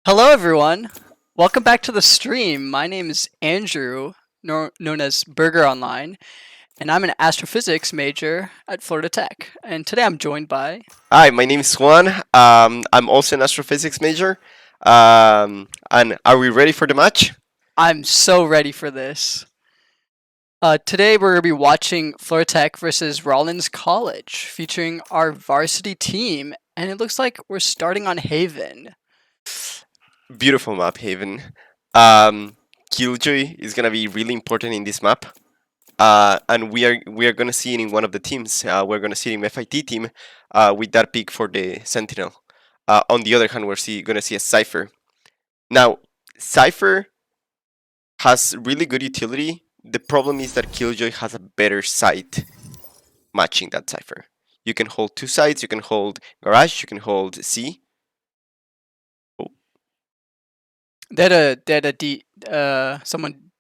Hello, everyone. Welcome back to the stream. My name is Andrew, known as Burger Online, and I'm an astrophysics major at Florida Tech. And today I'm joined by. Hi, my name is Juan. I'm also an astrophysics major. And are we ready for the match? I'm so ready for this. Today we're going to be watching Florida Tech versus Rollins College, featuring our varsity team, and it looks like we're starting on Haven. Beautiful map, Haven. Killjoy is gonna be really important in this map. And we are gonna see it in one of the teams. We're gonna see it in FIT team with that pick for the Sentinel. On the other hand, gonna see a Cypher. Now, Cypher has really good utility. The problem is that Killjoy has a better sight matching that Cypher. You can hold two sides, you can hold Garage, you can hold C. Oh, Someone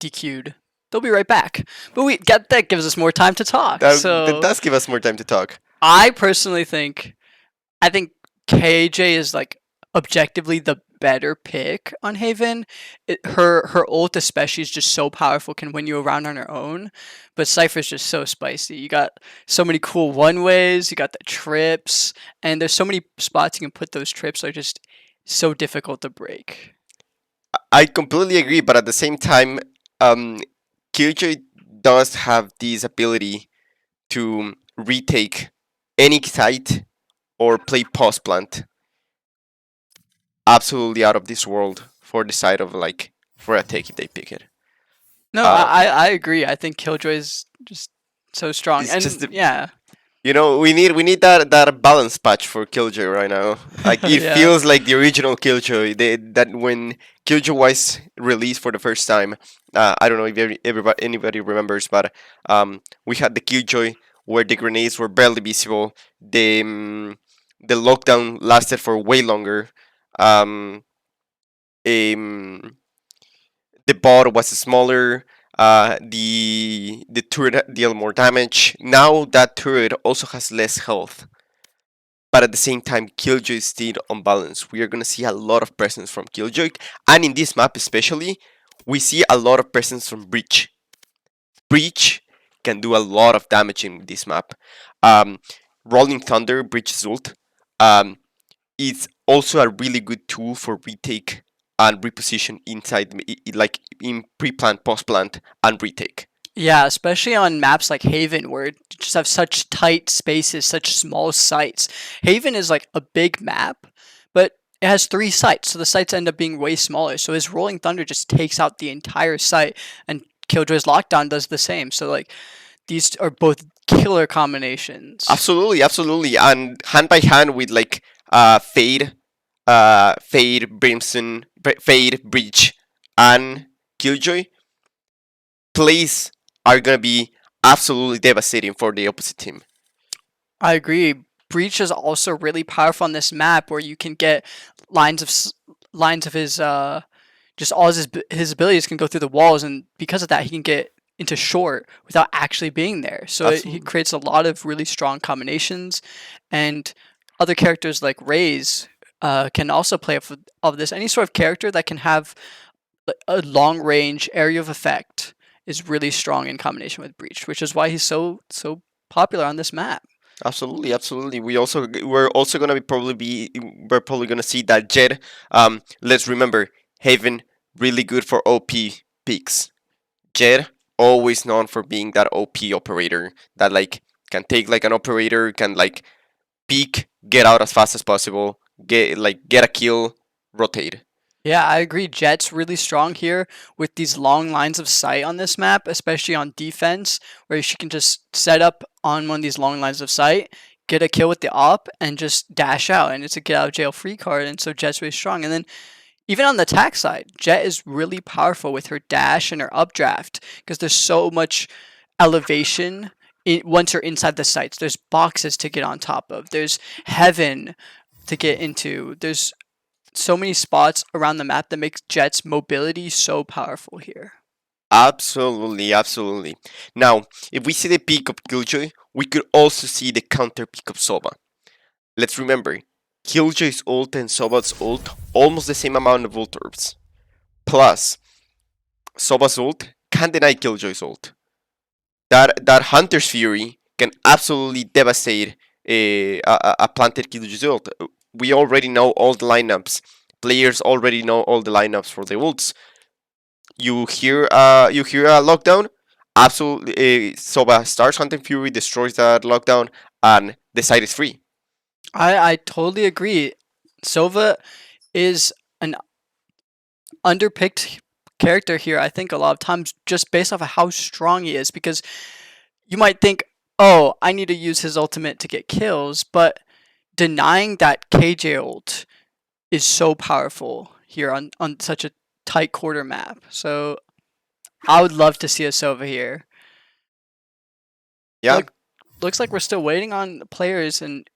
DQ'd. They'll be right back. But that gives us more time to talk. that does give us more time to talk. I personally think KJ is like objectively the better pick on Haven. Her ult especially is just so powerful, can win you around on her own. But Cypher's just so spicy. You got so many cool one ways. You got the trips, and there's so many spots you can put those trips that are just so difficult to break. I completely agree, but at the same time, Killjoy does have this ability to retake any site or play post plant absolutely out of this world for the side of like for a take if they pick it. No, Uh, I agree. I think Killjoy is just so strong, it's and just yeah, we need that balance patch for Killjoy right now. Like it yeah. feels like the original Killjoy. That when Killjoy was released for the first time, I don't know if anybody remembers, but we had the Killjoy where the grenades were barely visible. The lockdown lasted for way longer. Um, um, the bot was smaller. The turret dealt more damage. Now that turret also has less health, but at the same time, Killjoy is still on balance. We are gonna see a lot of presence from Killjoy, and in this map especially, we see a lot of presence from Breach. Breach can do a lot of damage in this map. Um, Rolling Thunder, Breach's ult, um, is also a really good tool for retake and reposition inside, like in pre-plant, post-plant, and retake. Yeah, especially on maps like Haven, where you just have such tight spaces, such small sites. Haven is like a big map, but it has 3 sites, so the sites end up being way smaller. So his Rolling Thunder just takes out the entire site, and Killjoy's Lockdown does the same. So like these are both killer combinations. Absolutely, absolutely, and hand by hand with like Fade, Fade, Brimson, Fade, Breach, and Killjoy, plays are gonna be absolutely devastating for the opposite team. I agree. Breach is also really powerful on this map, where you can get lines of lines of his just all his abilities can go through the walls, and because of that, he can get into short without actually being there. So he creates a lot of really strong combinations, and other characters like Raze can also play off of this. Any sort of character that can have a long range area of effect is really strong in combination with Breach, which is why he's so popular on this map. Absolutely, absolutely. We're also gonna we're probably gonna see that Jet. Let's remember Haven really good for OP picks. Jet always known for being that OP operator that like can take like an operator, can like peek, get out as fast as possible, get a kill, rotate. Yeah, I agree. Jet's really strong here with these long lines of sight on this map, especially on defense, where she can just set up on one of these long lines of sight, get a kill with the op, and just dash out. And it's a get out of jail free card. And so Jet's really strong. And then even on the attack side, Jet is really powerful with her dash and her updraft, because there's so much elevation once you're inside the sites. There's boxes to get on top of, there's heaven to get into, there's so many spots around the map that makes Jet's mobility so powerful here. Absolutely, absolutely. Now, if we see the peak of Killjoy, we could also see the counter peak of Sova. Let's remember, Killjoy's ult and Soba's ult almost the same amount of ult orbs. Plus, Soba's ult can't deny Killjoy's ult. That Hunter's Fury can absolutely devastate a planted Killjoy's ult. We already know all the lineups. Players already know all the lineups for the ults. You hear a lockdown. Absolutely, Soba starts Hunting Fury, destroys that lockdown, and the site is free. I totally agree. Sova is an underpicked character here, I think, a lot of times just based off of how strong he is, because you might think, oh, I need to use his ultimate to get kills, but denying that KJ ult is so powerful here on such a tight quarter map. So I would love to see a Sova here. Yeah, Looks like we're still waiting on players, and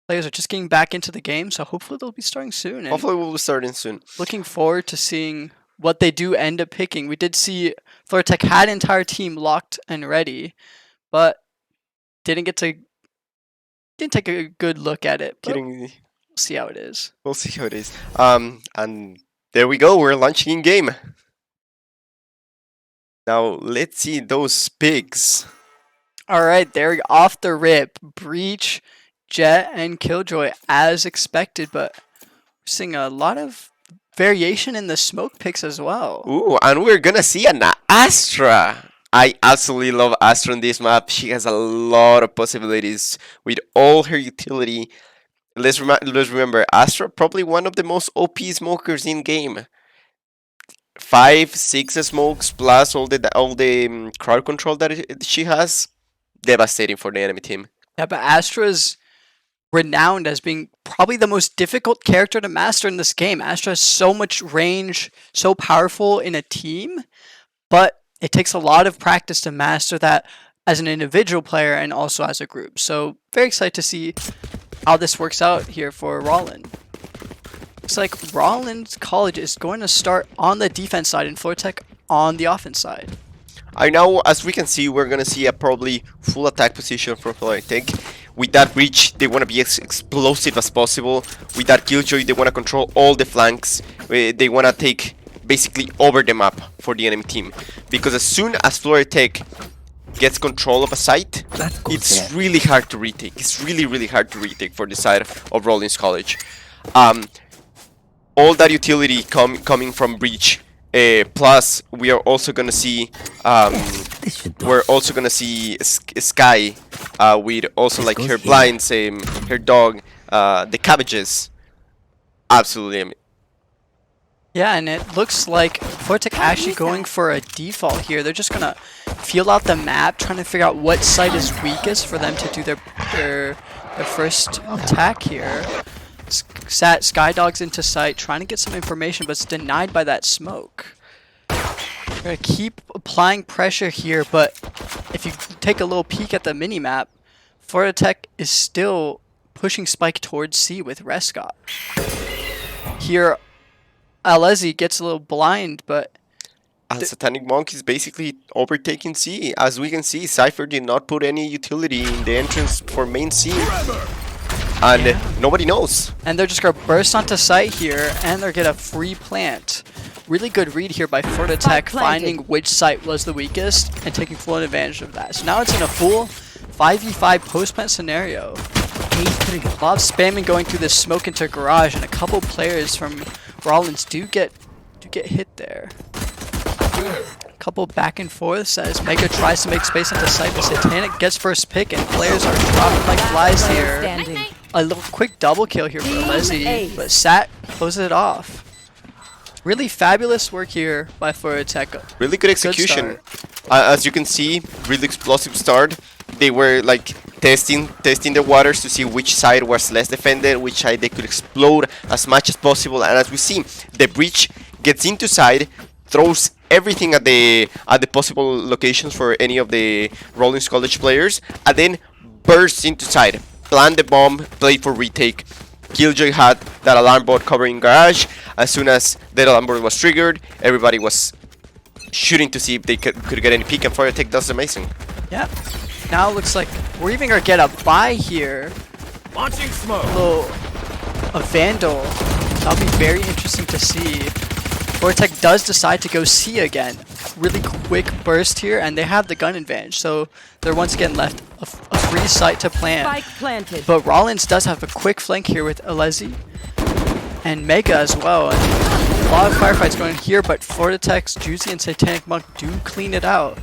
players are just getting back into the game, so hopefully they'll be starting soon. And hopefully we'll be starting soon. looking forward to seeing what they do end up picking. We did see Florida Tech had an entire team locked and ready, but didn't take a good look at it. But Kidding. we'll see how it is. We'll see how it is. And there we go. We're launching in game. Now let's see those picks. All right, there off the rip, Breach, Jet, and Killjoy as expected, but we're seeing a lot of variation in the smoke picks as well. Ooh, and we're gonna see an Astra. I absolutely love Astra on this map. She has a lot of possibilities with all her utility. Let's remember, Astra probably one of the most OP smokers in game. 5, 6 smokes plus all the crowd control that she has. Devastating for the enemy team. Yeah, but Astra's renowned as being probably the most difficult character to master in this game. Astra has so much range, so powerful in a team, but it takes a lot of practice to master that as an individual player and also as a group. So very excited to see how this works out here for Rollins. Looks like Rollins College is going to start on the defense side and Florida Tech on the offense side. I know, as we can see, we're gonna see a probably full attack position for Florida Tech. With that breach, they want to be as explosive as possible. With that Killjoy, they want to control all the flanks. They want to take basically over the map for the enemy team. Because as soon as Florida Tech gets control of a site, it's really hard to retake. It's really hard to retake for the side of Rollins College. All that utility coming from breach. Plus, we are also gonna see Sky with also like her blinds, her dog, the cabbages. Absolutely. Yeah, and it looks like Florida Tech actually going for a default here. They're just gonna feel out the map, trying to figure out what site is weakest for them to do their first attack here. Skydog's into sight, trying to get some information, but it's denied by that smoke. We're gonna keep applying pressure here, but if you take a little peek at the mini-map, Florida Tech is still pushing Spike towards C with Reskop. Here, Alezi gets a little blind, but Satanic Monk is basically overtaking C. As we can see, Cypher did not put any utility in the entrance for main C. And nobody knows. And they're just going to burst onto site here, and they're going to free plant. Really good read here by Florida Tech, finding which site was the weakest and taking full advantage of that. So now it's in a full 5v5 post-plant scenario. A lot of spamming going through this smoke into garage, and a couple players from Rollins do get hit there. A couple back and forths as Mega tries to make space into site, but Satanic gets first pick, and players are dropping like flies here. A little quick double kill here for Leslie, but Sat closes it off. Really fabulous work here by Florida Tech. Really good execution. As you can see, really explosive start. They were like testing the waters to see which side was less defended, which side they could explode as much as possible. And as we see, the breach gets into side, throws everything at the possible locations for any of the Rollins College players, and then bursts into side. Plant the bomb, play for retake. Killjoy had that alarm bot covering garage. As soon as that alarm bot was triggered, everybody was shooting to see if they could get any peek, and Florida Tech does amazing. Yeah. Now it looks like we're even gonna get a buy here. Launching smoke. Little a Vandal. That'll be very interesting to see. Vortec does decide to go C again. Really quick burst here, and they have the gun advantage, so they're once again left a free site to plant. But Rollins does have a quick flank here with Alesi and Mega as well. And a lot of firefights going here, but Floridatex, Juzi, and Satanic Monk do clean it out.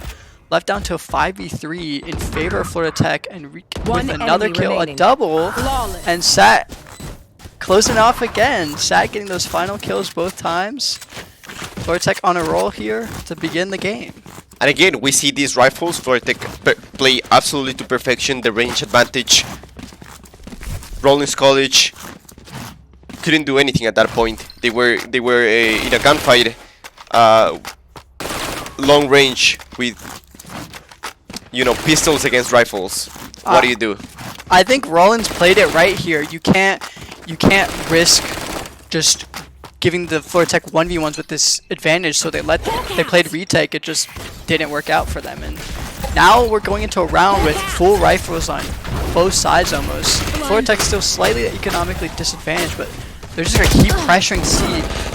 Left down to a 5v3 in favor of Floridatech, and with another kill, a double, and Sat closing off again. Sat getting those final kills both times. Floridatech on a roll here to begin the game. And again, we see these rifles. Floridatech play absolutely to perfection. The range advantage. Rollins College couldn't do anything at that point. They were in a gunfight, long range with, you know, pistols against rifles. What do you do? I think Rollins played it right here. You can't risk just giving the Floridatech 1v1s with this advantage, so they played retake. It just didn't work out for them. And now we're going into a round with full rifles on both sides almost. Floridatech still slightly economically disadvantaged, but they're just going to keep pressuring C.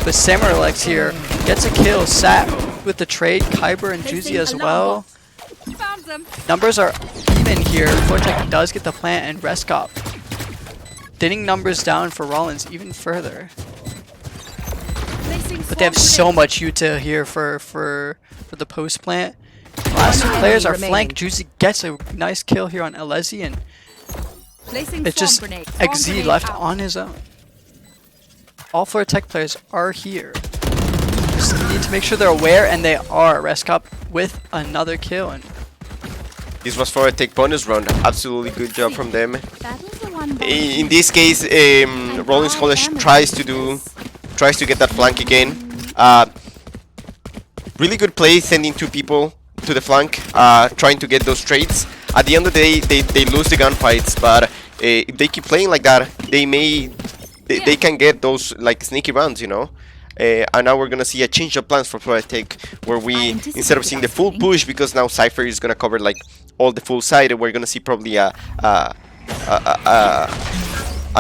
But Samurai here gets a kill. Sat with the trade, Kyber and Juzi as well. Numbers are even here. Floridatech does get the plant, and Reskop thinning numbers down for Rollins even further. But they have so much util here for the post plant. Last two players are flanked. Juzi gets a nice kill here on Alesi, and it's just XZ left on his own. All Floridatech players are here. Just need to make sure they're aware, and they are. Reskop with another kill. And this was Floridatech bonus round. Absolutely good job from them. In this case, Rollins College tries to get that flank again. Really good play, sending two people to the flank, trying to get those trades. At the end of the day, they lose the gunfights, but if they keep playing like that, they can get those like sneaky rounds, you know. And now we're gonna see a change of plans for Floridatech, where we, instead of seeing the full push, because now Cypher is gonna cover like all the full side, we're gonna see probably a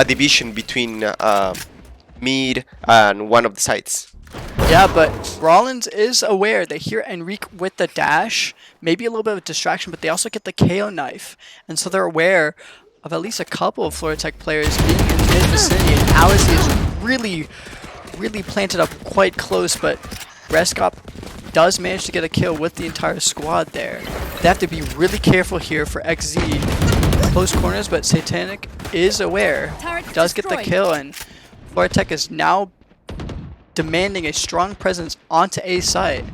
division between mid and one of the sides. Yeah, but Rollins is aware. They hear Enrique with the dash, maybe a little bit of a distraction, but they also get the KO knife, and so they're aware of at least a couple of Floridatech players being in mid vicinity. And Alesi is really planted up quite close, but Reskop does manage to get a kill with the entire squad there. They have to be really careful here for XZ. Close corners, but Satanic is aware. Does get the kill, and Floridatech is now demanding a strong presence onto A site.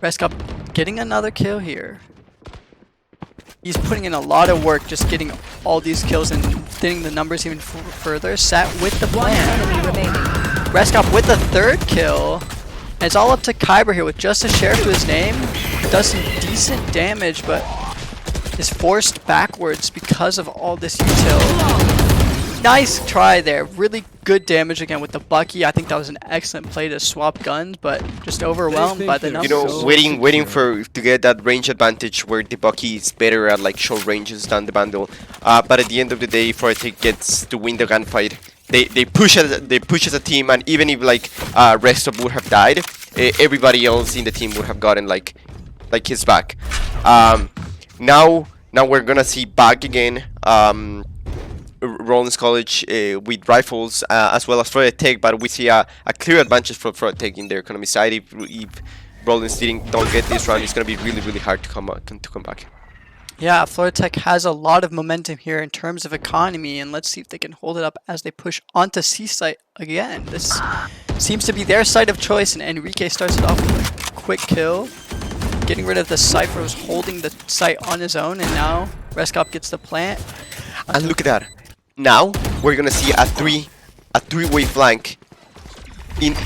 Reskop getting another kill here. He's putting in a lot of work just getting all these kills and thinning the numbers even further. Sat with the plan. Reskop with the third kill. And it's all up to Kyber here with just a sheriff to his name. Does some decent damage, but is forced backwards because of all this util. Nice try there. Really good damage again with the Bucky. I think that was an excellent play to swap guns, but just overwhelmed by the numbers. You know, waiting to get that range advantage where the Bucky is better at like short ranges than the Vandal. But at the end of the day, Floridatech gets to win the gunfight. They push as a team, and even if like Reskop would have died, everybody else in the team would have gotten like his back. Now we're gonna see back again. Rollins College with rifles as well as Floridatech, but we see a clear advantage for Floridatech in their economy side. If Rollins don't get this round, it's going to be really hard to come back. Yeah, Floridatech has a lot of momentum here in terms of economy, and let's see if they can hold it up as they push onto C site again. This seems to be their site of choice, and Enrique starts it off with a quick kill. Getting rid of the Cypher, was holding the site on his own, and now Reskop gets the plant. And look at that. Now we're gonna see a three-way flank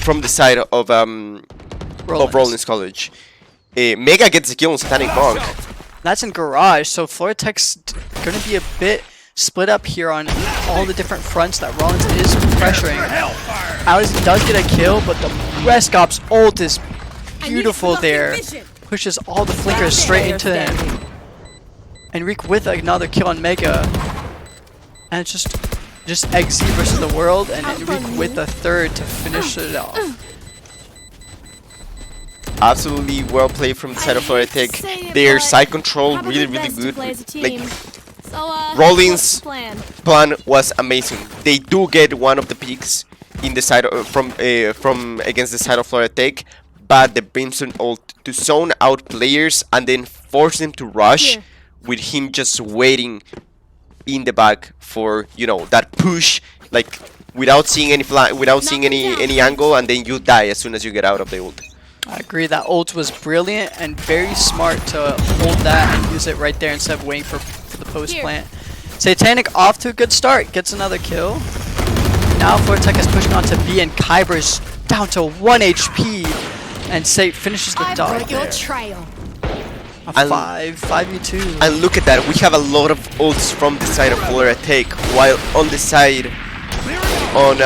from the side of Rollins College. Mega gets the kill on Satanic Monk. That's in Garage, so Floridatech's gonna be a bit split up here on all the different fronts that Rollins is pressuring. Alesi does get a kill, but the Reskop's ult is beautiful there. Pushes all the flickers straight into them. Enrique with another kill on Mega. And it's just Just XZ versus the world, and Enrique with a third to finish it off. Absolutely well played from the side of Florida. Their side control really good. Like Rollins' plan was amazing. They do get one of the picks in the side from against the side of Florida, but the Brimstone ult to zone out players and then force them to rush with him just waiting in the back for, you know, that push, like without seeing any angle, and then you die as soon as you get out of the ult. I agree, that ult was brilliant and very smart to hold that and use it right there instead of waiting for the post plant. Satanic off to a good start, gets another kill. Now Florida is pushing on to B, and Kyber's down to 1 HP, and finishes the dog there. A 5v2. And look at that, we have a lot of ults from the side of Florida Tech, while on the side on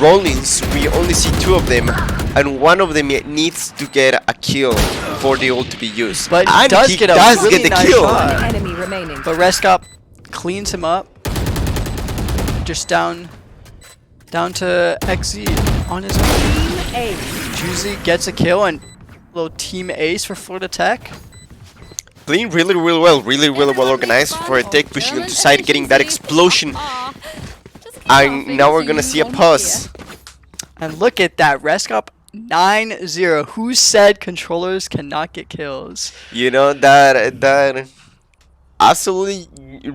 Rollins we only see 2 of them, and one of them needs to get a kill for the ult to be used. But and he get really the nice kill. shot. Enemy remaining. But Reskop cleans him up. Just down to XZ on his own. Juzi gets a kill, and little team ace for Florida Tech. Playing really well organized for a Tech, pushing into side, getting that explosion. And now we're gonna see a pause. And look at that, Reskop 9-0. Who said controllers cannot get kills? You know, that absolutely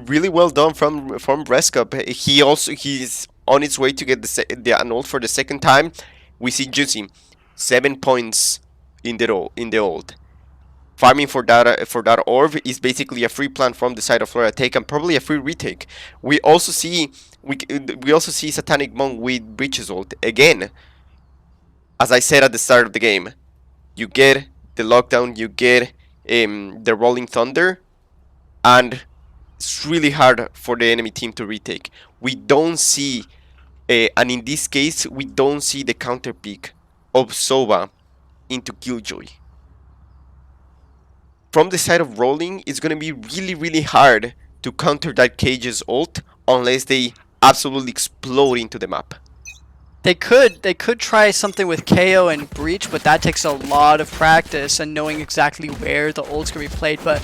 really well done from Reskop. He's on his way to get the ult for the second time. We see juzi 7 points in the ult. Farming for that orb is basically a free plant from the side of Florida Tech, and probably a free retake. We also see Satanic Monk with Breach's ult again. As I said at the start of the game, you get the lockdown, you get the rolling thunder, and it's really hard for the enemy team to retake. We don't see, and in this case, we don't see the counter pick of Sova into Killjoy. From the side of Rolling, it's going to be really hard to counter that Cage's ult unless they absolutely explode into the map. They could try something with KO and Breach, but that takes a lot of practice and knowing exactly where the ult's going to be played. But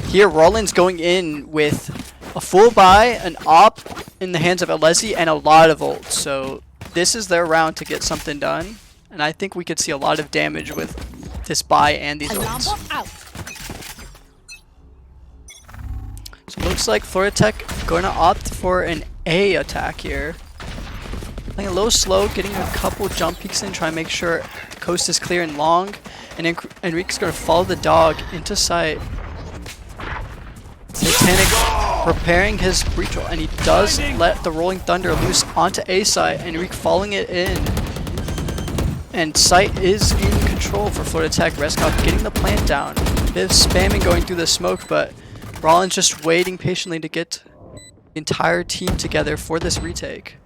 here, Rollins going in with a full buy, an op in the hands of Alesi, and a lot of ults. So this is their round to get something done. And I think we could see a lot of damage with this buy and these ults. So it looks like Florida Tech going to opt for an A attack here. Playing a little slow, getting a couple jump peeks in, trying to make sure the coast is clear and long. And Enrique's going to follow the dog into sight. Satanic preparing his breach roll, and he does let the rolling thunder loose onto A site. Enrique following it in. And sight is in control for Florida Tech. Reskop getting the plant down. Bit of spamming going through the smoke, but Rollins just waiting patiently to get the entire team together for this retake.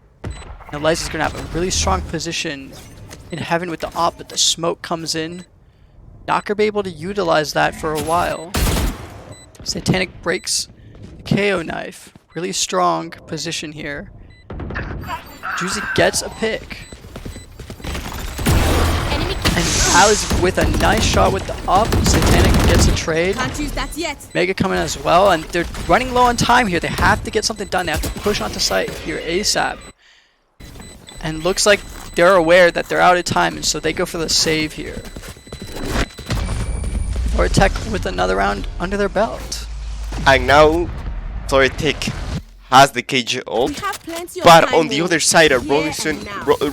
Now Liza's going to have a really strong position in heaven with the op, but the smoke comes in. Not going to be able to utilize that for a while. Satanic breaks the KO knife. Really strong position here. Juzi gets a pick. And Alice with a nice shot with the up. Satanic gets a trade. Can't use that yet. Mega coming as well, and they're running low on time here. They have to get something done. They have to push onto site here ASAP. And looks like they're aware that they're out of time, and so they go for the save here. Florida Tech with another round under their belt. And now Florida Tech has the KG ult, but on the other side at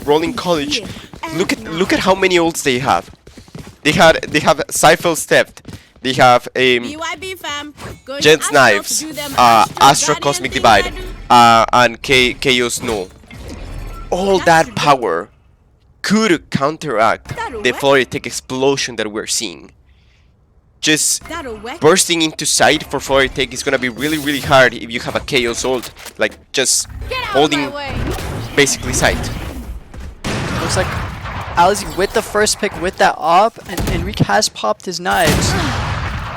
Rolling College, look at how many ults they have. They have Cypher's Theft, they have Jet's Knives, Astro Cosmic Divide, and Chaos Null. All that power could counteract the Florida Tech explosion that we're seeing. Just bursting into sight for Florida Tech is gonna be really hard if you have a Chaos ult, like just holding basically sight. Looks like Alizi with the first pick with that op, and Enrique has popped his knives.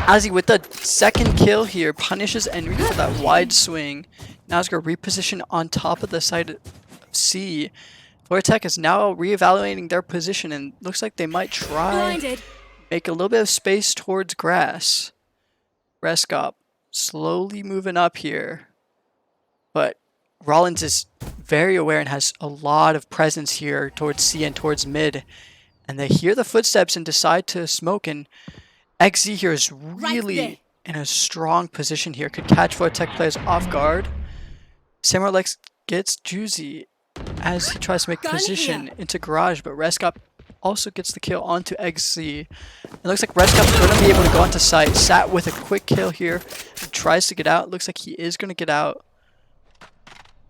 Alizi with the second kill here punishes Enrique for that wide swing. Now it's going to reposition on top of the side of C. Flortech is now reevaluating their position and looks like they might try make a little bit of space towards grass. Reskop slowly moving up here. But Rollins is very aware and has a lot of presence here towards C and towards mid. And they hear the footsteps and decide to smoke. And XZ here is really in a strong position here. Could catch Flortech players off guard. Samurai gets juzi as he tries to make position into garage, but Reskop also gets the kill onto XZ. It looks like Reskop's going to be able to go onto site. Sat with a quick kill here. He tries to get out. Looks like he is going to get out.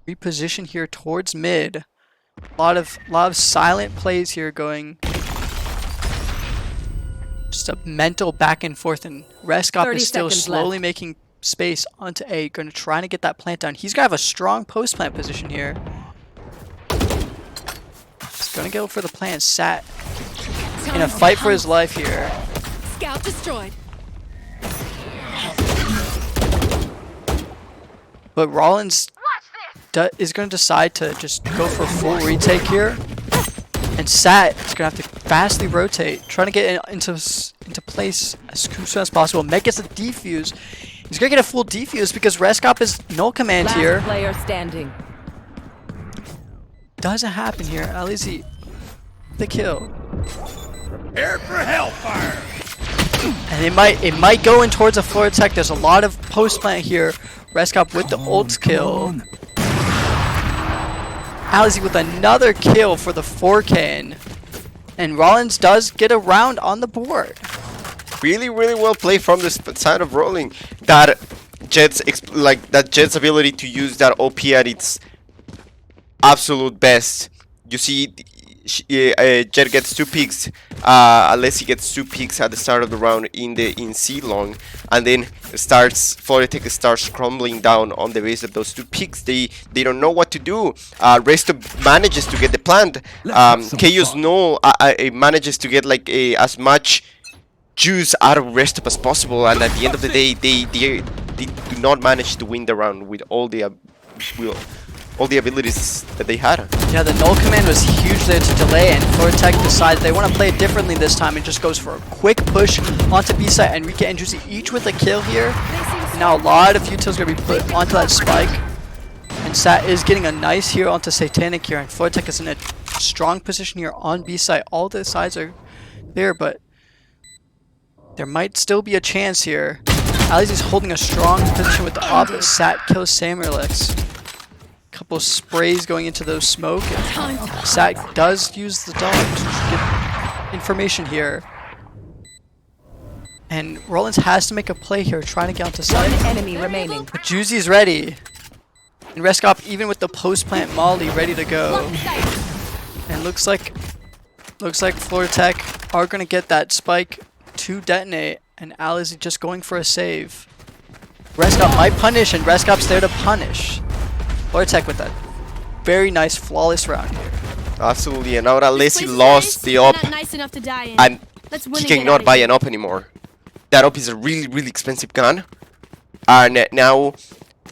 Reposition here towards mid. A lot of silent plays here going. Just a mental back and forth, and Reskop is still slowly making space onto A. Going to try to get that plant down. He's going to have a strong post plant position here. He's going to go for the plant. Sat in a fight for his life here. Scout destroyed. But Rollins is going to decide to just go for a full retake here. And Sat is going to have to fastly rotate, trying to get into place as soon as possible. Meg gets a defuse. He's going to get a full defuse because Reskop is null command here. Player standing. Doesn't happen here. At least he the kill. Prepare for hellfire. And it might go in towards a floor tech. There's a lot of post plant here. Reskop with the ult kill. Alizy with another kill for the 4K. And Rollins does get a round on the board. Really well played from the side of Rolling. That Jet's ability to use that OP at its absolute best. You see, Jet gets 2 picks. Alessi gets 2 picks at the start of the round in C long, and then Flortech starts crumbling down on the base of those 2 picks. They don't know what to do. Reskop manages to get the plant. Chaos manages to get like as much juice out of Reskop as possible, and at the end of the day, they do not manage to win the round with all the abilities that they had. Yeah, the null command was huge there to delay, and Flortech decides they want to play it differently this time and just goes for a quick push onto B site. Enrique and Juzi each with a kill here. And now a lot of utils going to be put onto that spike. And Sat is getting a nice heal onto Satanic here, and Flortech is in a strong position here on B site. All the sides are there, but there might still be a chance here. Alizy's holding a strong position with the op, but Sat kills Samurai. Couple sprays going into those smoke. Sat does use the dog to get information here. And Rollins has to make a play here, trying to get onto site. One enemy remaining. But Juzi's ready. And Reskop, even with the post-plant molly, ready to go. And looks like Flortech are going to get that spike to detonate. And Alizy just going for a save. Reskop might punish, and Reskop's there to punish. Flortech with that very nice, flawless round here. Absolutely, and now that Alessi lost the op, and he cannot buy an op anymore. That op is a really expensive gun, and now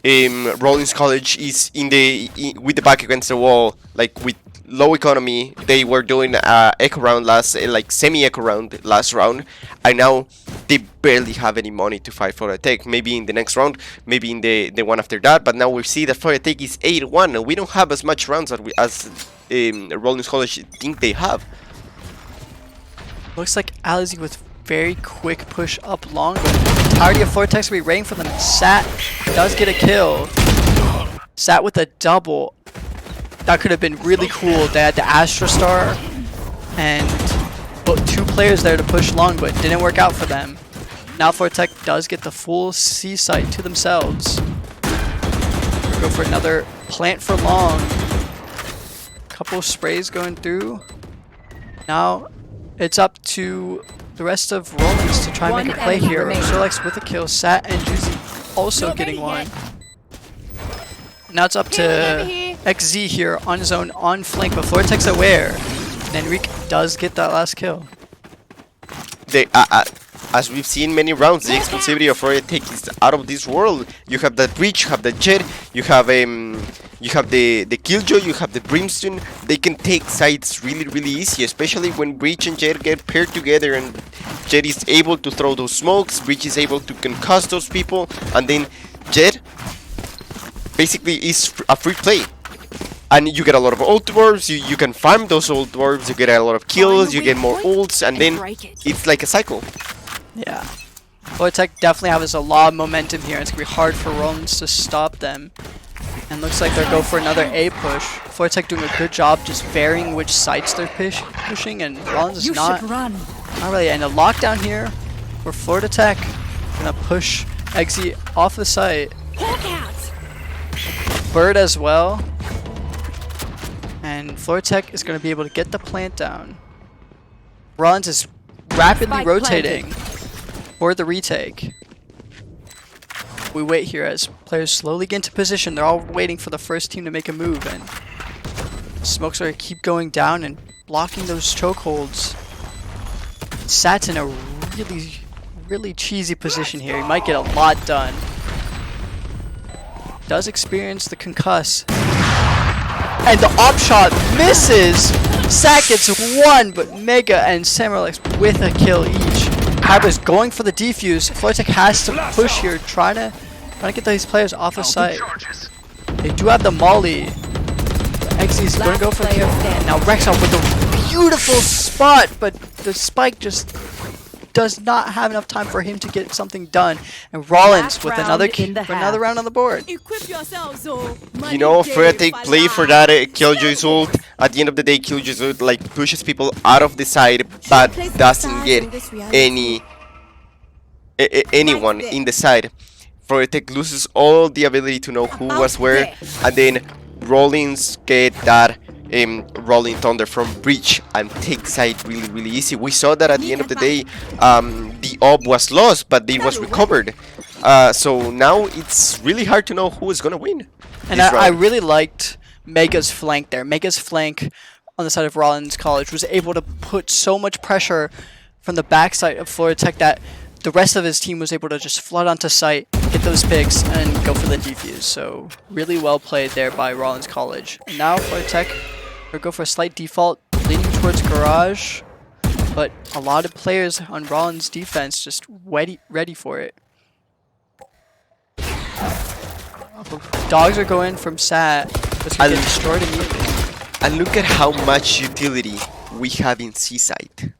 Rollins College is with the back against the wall, like with low economy. They were doing echo round semi-echo round last round, and now they barely have any money to fight for a take. Maybe in the next round, maybe in the one after that. But now we see that for a take is 8-1, and we don't have as much rounds as Rollins College think they have. Looks like Alizy with very quick push up long, but entirety of Flortech will be waiting for them. Sat does get a kill. Sat with a double. That could have been really cool. They had the Astra Star and 2 players there to push long, but it didn't work out for them. Now Flortech does get the full C site to themselves. Go for another plant for long. Couple sprays going through. Now it's up to the rest of Rollins to try and make a play here. Rolex with a kill. Sat and Juzi also getting one. Now it's up to XZ here on his own on flank, but Flortech's aware. And Enrique does get that last kill. as we've seen many rounds, the exclusivity of Florida Tech is out of this world. You have the Breach, you have the Jet, you have the Killjoy, you have the Brimstone. They can take sides really easy, especially when Breach and Jet get paired together and Jet is able to throw those smokes, Breach is able to concuss those people, and then Jet basically is a free play. And you get a lot of ult orbs, you can farm those ult orbs, you get a lot of kills, you get more ults, and then it's like a cycle. Yeah. Florida Tech definitely has a lot of momentum here. It's going to be hard for Rollins to stop them. And looks like they'll go for another A push. Florida Tech doing a good job just varying which sites they're pushing, and Rollins is not really. And a lockdown here for Florida Tech. Gonna push Eggsy off the site. Bird as well. And Florida Tech is going to be able to get the plant down. Rollins is rapidly rotating for the retake. We wait here as players slowly get into position. They're all waiting for the first team to make a move, and smokes are going to keep going down and blocking those chokeholds. Sat's in a really cheesy position here. He might get a lot done. Does experience the concuss. And the op shot misses! Sat gets one, but Mega and Samurai with a kill each. Hybra's going for the defuse. Florida Tech has to push here, trying to get these players off the site. They do have the Molly. Xy's going to go for the kill. Now Reskop with a beautiful spot, but the spike just does not have enough time for him to get something done. And Rollins with another round on the board. You know, Florida Tech play for that Killjoy's ult. At the end of the day, Killjoy's ult like pushes people out of the side, but doesn't get anyone in the side. Florida Tech loses all the ability to know who was where, and then Rollins get that Rolling Thunder from Breach and take side really easy. We saw that at the end of the day, the orb was lost, but it was recovered. So now it's really hard to know who is gonna win. And I really liked Mega's flank there. Mega's flank on the side of Rollins College was able to put so much pressure from the backside of Florida Tech that the rest of his team was able to just flood onto site, get those picks, and go for the defuse. So really well played there by Rollins College. And now Florida Tech will go for a slight default, leaning towards garage, but a lot of players on Rollins defense just ready for it. Dogs are going from Sat, but get destroyed immediately. And look at how much utility we have in C-side.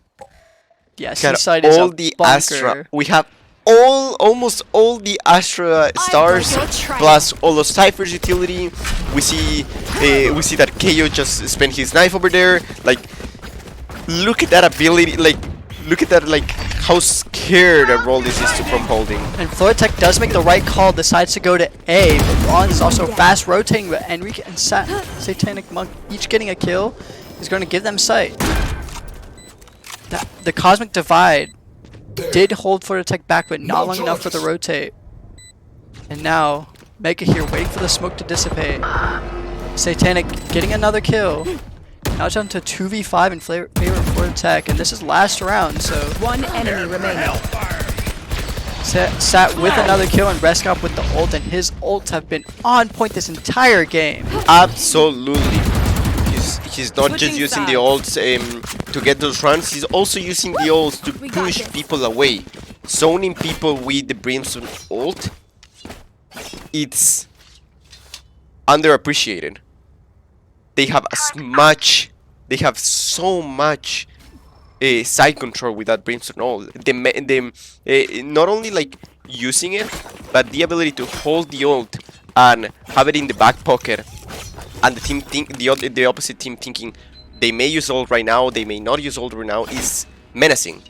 Yeah, C-side is all the Astra. We have almost all the Astra stars plus all the Cypher's utility. We see that KO just spent his knife over there. Like, look at that ability. Like, look at that. Like, how scared Rollins is from holding. And Florida Tech does make the right call. Decides to go to A, but Rollins is also fast rotating. But Enrique and Satanic Monk each getting a kill is going to give them sight. The Cosmic Divide did hold Florida Tech back, but not long enough for the rotate. And now, Mega here waiting for the smoke to dissipate. Satanic getting another kill. Now it's down to 2v5 in favor of Florida Tech, and this is last round, so... One enemy remaining. Sat with another kill, and Reskop with the ult, and his ults have been on point this entire game. Absolutely. He's not just using the ults to get those runs, he's also using the ults to push people away. Zoning people with the Brimstone ult, it's underappreciated. They have so much side control with that Brimstone ult. Not only like using it, but the ability to hold the ult and have it in the back pocket. And the team the opposite team thinking they may use ult right now, they may not use ult right now, is menacing.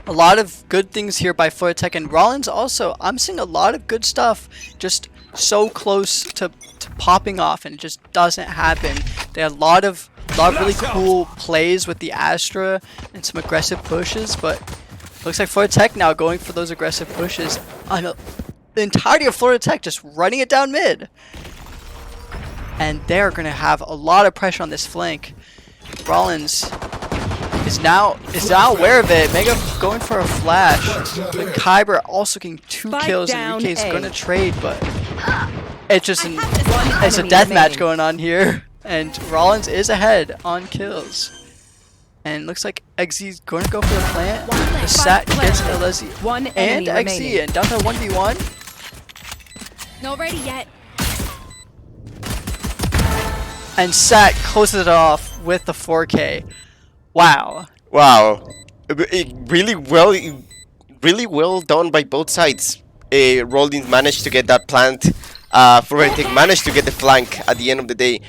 A lot of good things here by Florida Tech, and Rollins also. I'm seeing a lot of good stuff, just so close to popping off, and it just doesn't happen. They had a lot of really cool plays with the Astra and some aggressive pushes, but looks like Florida Tech now going for those aggressive pushes. The entirety of Florida Tech just running it down mid. And they're going to have a lot of pressure on this flank. Rollins is now aware of it. Mega going for a flash. But Kyber also getting 2 Spike kills. down Enrique's A. gonna trade, but it's just it's a enemy death match remaining. going on here. And Rollins is ahead on kills. And looks like XZ's going to go for the plant. The Sat gets Alesi One and enemy XZ remaining. and down to 1v1. Not ready yet. And Sat closes it off with the 4K. Wow. Wow, really well done by both sides. Rollins managed to get that plant. Floretek managed to get the flank at the end of the day,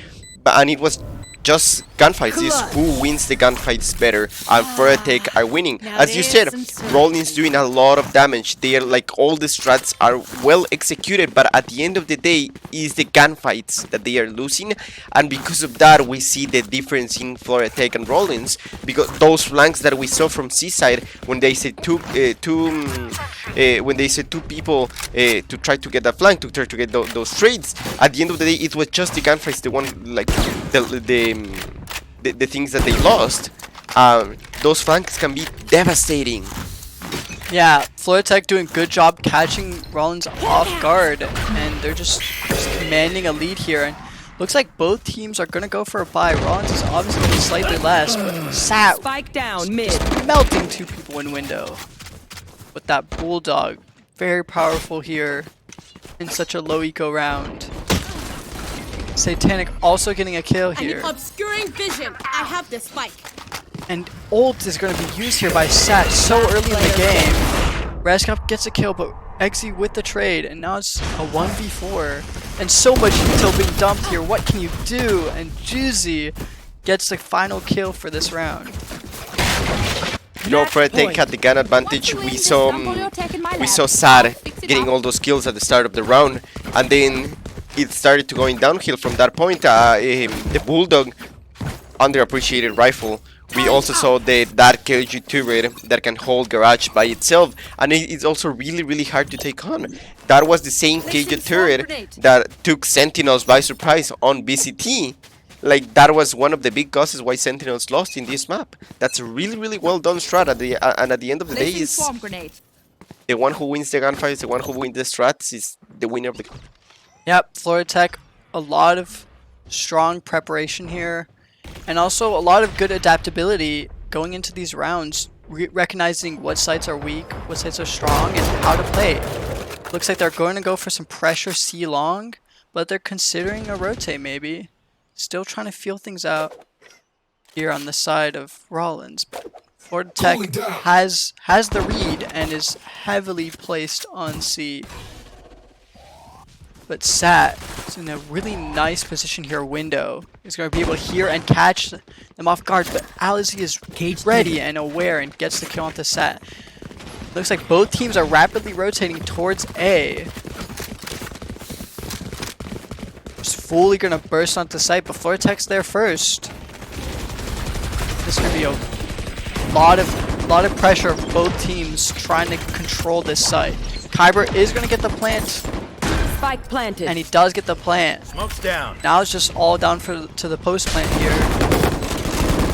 and it was just gunfights. Is who wins the gunfights better, and Floretek are winning. As you said, Rollins doing a lot of damage. They're like all the strats are well executed, but at the end of the day, is the gunfights that they are losing, and because of that, we see the difference in Floretek and Rollins. Because those flanks that we saw from Seaside, when they said two people to try to get that flank, to try to get those trades, at the end of the day, it was just the gunfights, the one like the things that they lost. Those flanks can be devastating. Yeah, Floretech doing a good job catching Rollins off guard, and they're just commanding a lead here. And looks like both teams are gonna go for a buy. Rollins is obviously gonna be slightly less, but Sat Spike down mid. melting 2 people in window. With that Bulldog, very powerful here in such a low eco round. Satanic also getting a kill here. Obscuring vision. I have the spike. And ult is going to be used here by Sat so early in the game. Reskop gets a kill, but XZ with the trade, and now it's a 1v4. And so much intel being dumped here. What can you do? And Juzi gets the final kill for this round. You know, Floretek had the gun advantage. We saw Sad getting all those kills at the start of the round, and then it started to going downhill from that point. The Bulldog, underappreciated rifle. We also saw that KG turret that can hold garage by itself, and it's also really hard to take on. That was the same KG turret that took Sentinels by surprise on BCT. Like, that was one of the big causes why Sentinels lost in this map. That's a really well done strat and at the end of the day is the one who wins the gunfights, the one who wins the strats is the winner of the. Yep, Floretech, a lot of strong preparation here, and also a lot of good adaptability going into these rounds, recognizing what sites are weak, what sites are strong, and how to play. Looks like they're going to go for some pressure C long, but they're considering a rotate maybe. Still trying to feel things out here on the side of Rollins. Floretech has the read and is heavily placed on C. But Sat is in a really nice position here. Window is going to be able to hear and catch them off guard. But Alizi is ready and aware and gets the kill onto Sat. Looks like both teams are rapidly rotating towards A. Just fully going to burst onto site, but Floretech's there first. This is going to be a lot of pressure of both teams trying to control this site. Kyber is going to get the plant. Spike planted. And he does get the plant. Smoke's down. Now it's just all down to the post plant here.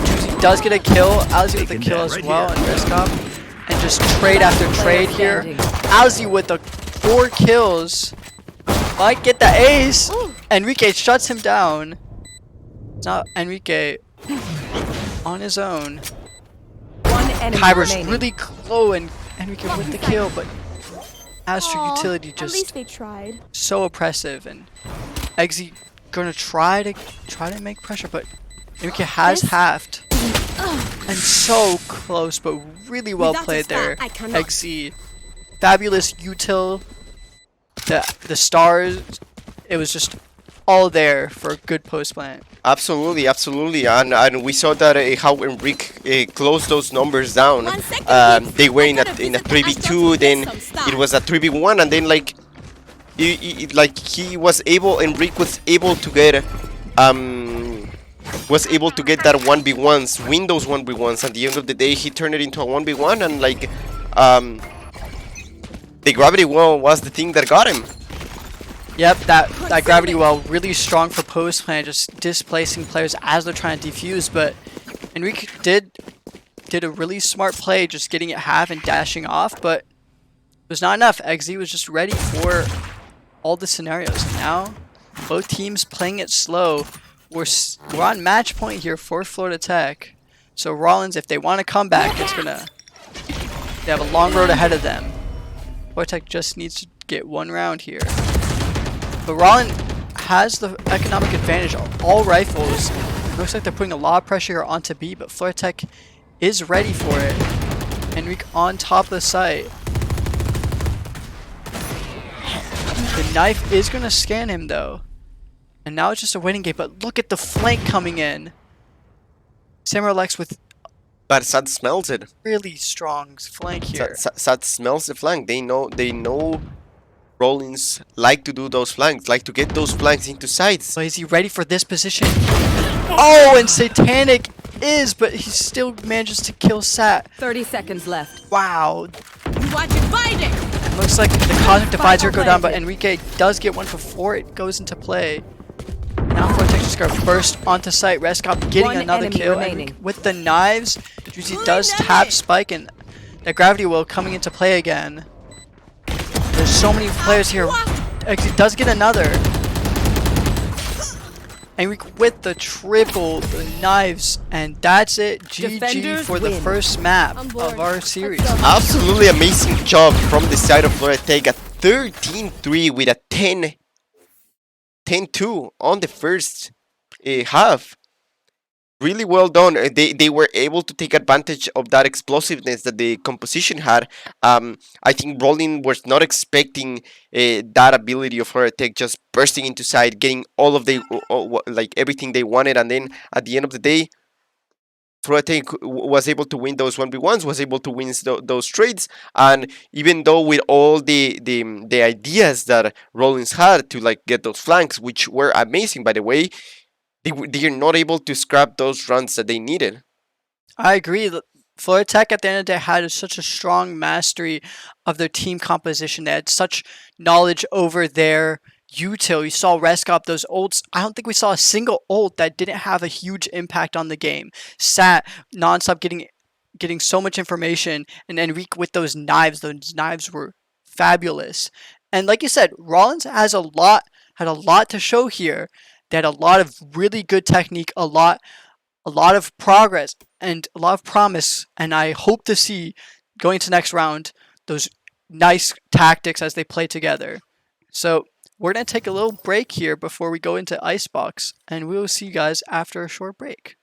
Juzi does get a kill. Alizi with the kill as well, and Reskop. And just trade after trade here. Alizi with the 4 kills. Might get the ace. Enrique shuts him down. Now Enrique on his own. One enemy Kyber's remaining. really close, and Enrique with the kill, but Astro Utility At least just they tried. so oppressive, and Eggsy gonna try to make pressure, but Enrique has halved. And so close, but really well Without a played there. stat, I cannot. Eggsy, fabulous util. The stars, it was just all there for a good post plant. Absolutely, and we saw that how Enrique closed those numbers down. 1 second, They were in I a gotta visit 3v2, Astro to then get some stuff. it was a 3v1, and then like he was able, Enrique was able to get that 1v1s, win those 1v1s. At the end of the day, he turned it into a 1v1, and like the gravity well was the thing that got him. Yep, that gravity well really strong for post plant, just displacing players as they're trying to defuse. But Enrique did did a really smart play just getting it half and dashing off, but it was not enough. XZ was just ready for all the scenarios. Now, both teams playing it slow. We're on match point here for Florida Tech. So Rollins, if they want to come back, they have a long road ahead of them. Florida Tech just needs to get one round here. But Rollins has the economic advantage. All rifles. Looks like they're putting a lot of pressure here onto B, but Florida Tech is ready for it. Enrique on top of the site. The knife is going to scan him though. And now it's just a waiting game, but look at the flank coming in. Samurai Lex with But Sat smells it. really strong flank here. Sat smells the flank. They know Rollins like to do those flanks, like to get those flanks into sights. So is he ready for this position? Oh, and Satanic is, but he still manages to kill Sat. 30 seconds left. Wow. You watch it, find it! Looks like the Cosmic Divisor go down, but Enrique does get one before it goes into play. Now Florida Tech just got burst onto site. Reskop getting One another enemy kill. remaining. Enrique with the knives. Juzi does tap Spike, and that gravity wheel coming into play again. There's so many players here. Actually does get another. Enrique with the triple, the knives, and that's it. GG Defenders for the win. first map On board. of our series. Absolutely amazing job from the side of Florida Tech. A 13-3 with a 10-2 on the first half. Really well done. They were able to take advantage of that explosiveness that the composition had. I think Rollins was not expecting that ability of Florida Tech just bursting into side, getting all of like everything they wanted, and then at the end of the day, Florida Tech was able to win those 1v1s, was able to win those trades, and even though with all the ideas that Rollins had to like get those flanks, which were amazing by the way, they're not able to scrap those runs that they needed. I agree. Florida Tech at the end of the day had such a strong mastery of their team composition. They had such knowledge over their util. You saw Reskop, those ults. I don't think we saw a single ult that didn't have a huge impact on the game. Sat nonstop getting so much information, and Enrique with those knives. Those knives were fabulous. And like you said, Rollins had a lot to show here. They had a lot of really good technique, a lot of progress, and a lot of promise. And I hope to see, going to next round, those nice tactics as they play together. So we're going to take a little break here before we go into Icebox, and we will see you guys after a short break.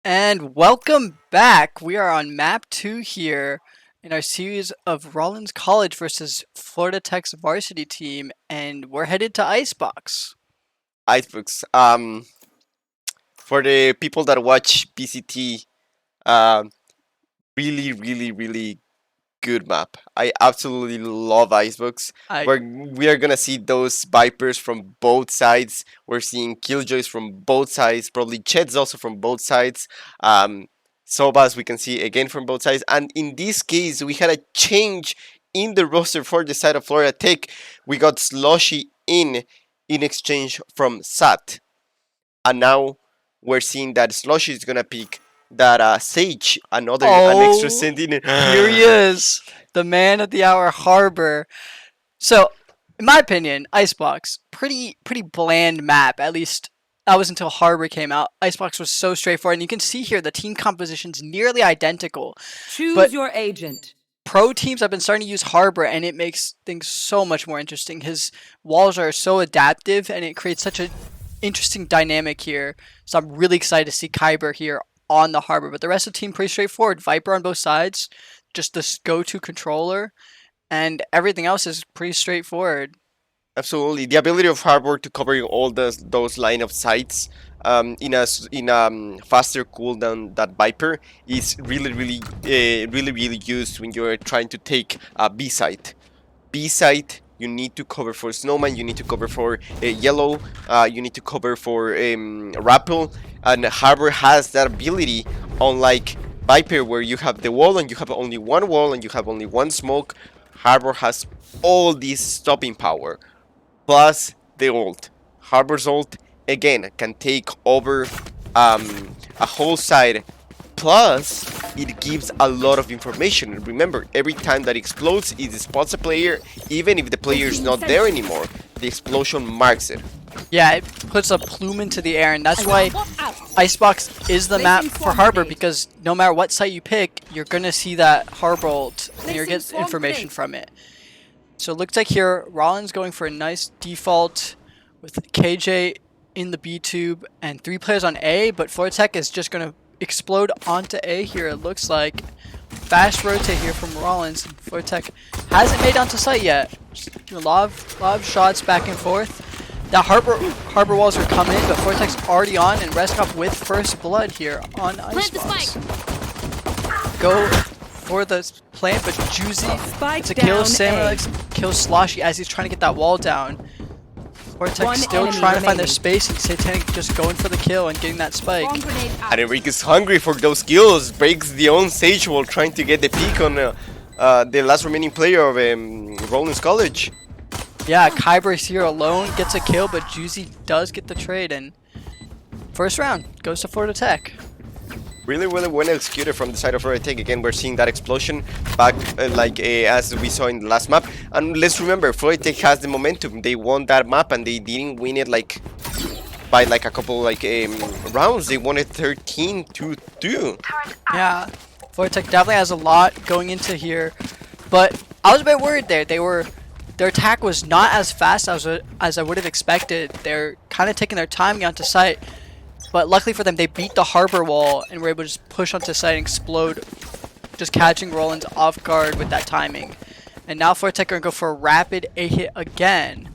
And welcome back. We are on map 2 here in our series of Rollins College versus Florida Tech's varsity team, and we're headed to Icebox. Icebooks. For the people that watch PCT, really good map. I absolutely love Icebooks. I We are gonna see those Vipers from both sides. We're seeing Killjoys from both sides. Probably Cheds also from both sides. Sobas we can see again from both sides. And in this case, we had a change in the roster for the side of Florida Tech. We got Sloshy in exchange from Sat, and now we're seeing that Sloshy is gonna pick that Sage, an extra Sentinel. Here he is, the man of the hour, Harbor. So, in my opinion, Icebox, pretty bland map. At least that was until Harbor came out. Icebox was so straightforward, and you can see here the team composition's nearly identical. Choose your agent. Pro teams have been starting to use Harbor, and it makes things so much more interesting. His walls are so adaptive, and it creates such an interesting dynamic here. So I'm really excited to see Kyber here on the Harbor. But the rest of the team pretty straightforward. Viper on both sides, just this go-to controller, and everything else is pretty straightforward. Absolutely, the ability of Harbor to cover all those line of sights in a faster cooldown that Viper is really used when you're trying to take a B site. B site, you need to cover for Snowman, you need to cover for Yellow, you need to cover for Rappel, and Harbor has that ability, unlike Viper where you have the wall and you have only one wall and you have only one smoke. Harbor has all this stopping power, plus the ult. Harbor's ult, again, can take over a whole side, plus it gives a lot of information. Remember, every time that explodes, it spots a player, even if the player is not there anymore. The explosion marks it. Yeah, it puts a plume into the air, and that's why Icebox is the map for Harbor, because no matter what site you pick, you're going to see that Harbor ult, and you're going to get information from it. So it looks like here, Rollins going for a nice default with KJ in the B tube and 3 players on A, but Florida Tech is just going to explode onto A here, it looks like. Fast rotate here from Rollins, and Florida Tech hasn't made onto site yet. Just doing a lot of shots back and forth. That Harbor walls are coming in, but Florida Tech's already on, and Reskop with first blood here on Icebox. Go for the plant, but juzi to kill Samuel, kills Sloshy as he's trying to get that wall down. Florida Tech still trying to find their space, and Satanic just going for the kill and getting that spike. And Enrique is hungry for those kills, breaks the own Sage wall trying to get the peak on the last remaining player of Rollins College. Yeah, Kyber is here alone, gets a kill, but Juzi does get the trade, and first round goes to Florida Tech. Really well executed from the side of Florida Tech. Again, we're seeing that explosion back as we saw in the last map. And let's remember, Florida Tech has the momentum. They won that map and they didn't win it by a couple rounds. They won it 13-2. Yeah, Florida Tech definitely has a lot going into here, but I was a bit worried there. Their attack was not as fast as I would have expected. They're kind of taking their time onto site, but luckily for them, they beat the Harbor wall and were able to just push onto site and explode, just catching Rollins off guard with that timing. And now Florida Tech are going to go for a rapid A hit again.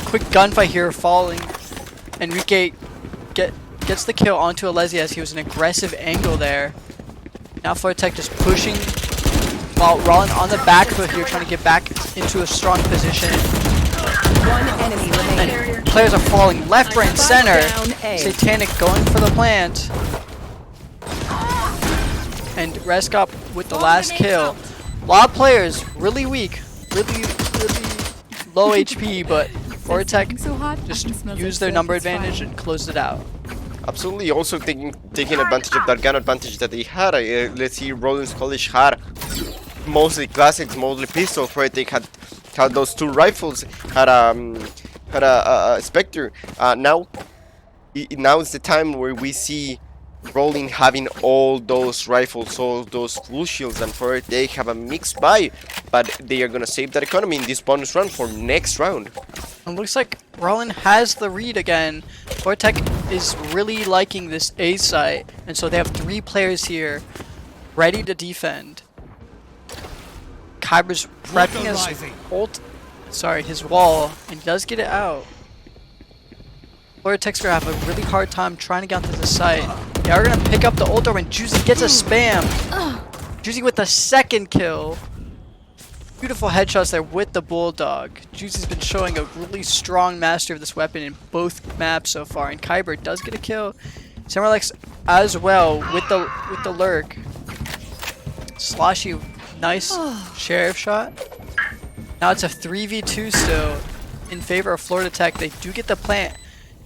Quick gunfight here, falling. Enrique gets the kill onto Alesi as he was an aggressive angle there. Now Florida Tech just pushing, while Rollins on the back foot here, trying to get back into a strong position. One enemy remaining. And players are falling left, right, and center. Satanic going for the plant. And Reskop with the last kill. A lot of players really weak, really low HP, but Florida Tech just used their number advantage and closed it out. Absolutely, also taking advantage of that gun advantage that they had. Let's see, Rollins College had mostly classics, mostly pistols. Florida Tech had those 2 rifles, had a Spectre. Now it's the time where we see Rolling having all those rifles, all those full shields, and for it they have a mixed buy, but they are gonna save that economy in this bonus round for next round. It looks like Rollins has the read again. Vortec is really liking this A site, and so they have 3 players here ready to defend. Kyber's prepping his wall, and does get it out. Vortec's gonna have a really hard time trying to get onto the site. They are gonna pick up the ult when Juzi gets a spam. Juzi with the 2nd kill. Beautiful headshots there with the Bulldog. Juzi's been showing a really strong mastery of this weapon in both maps so far, and Kyber does get a kill. Samurai as well with the lurk. Sloshy, nice sheriff shot. Now it's a 3v2 still in favor of Florida Tech. They do get the plant.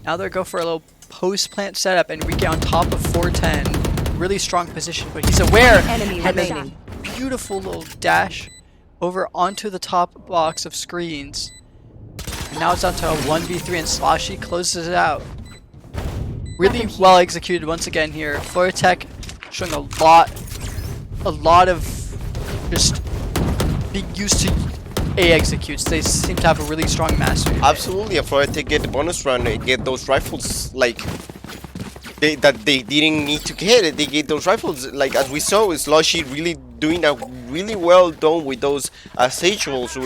Now they're go for a little post-plant setup, and Enrique on top of 410. Really strong position, but he's aware. Enemy And remaining. a beautiful little dash over onto the top box of screens. And now it's down to a 1v3, and Sloshy closes it out. Really well executed once again here. Florida Tech showing a lot of just being used to A executes. They seem to have a really strong mastery. Absolutely, and for it to get the bonus run, they get those rifles like that they didn't need to get. They get those rifles like as we saw, Sloshy really doing a really well done with those sage rolls,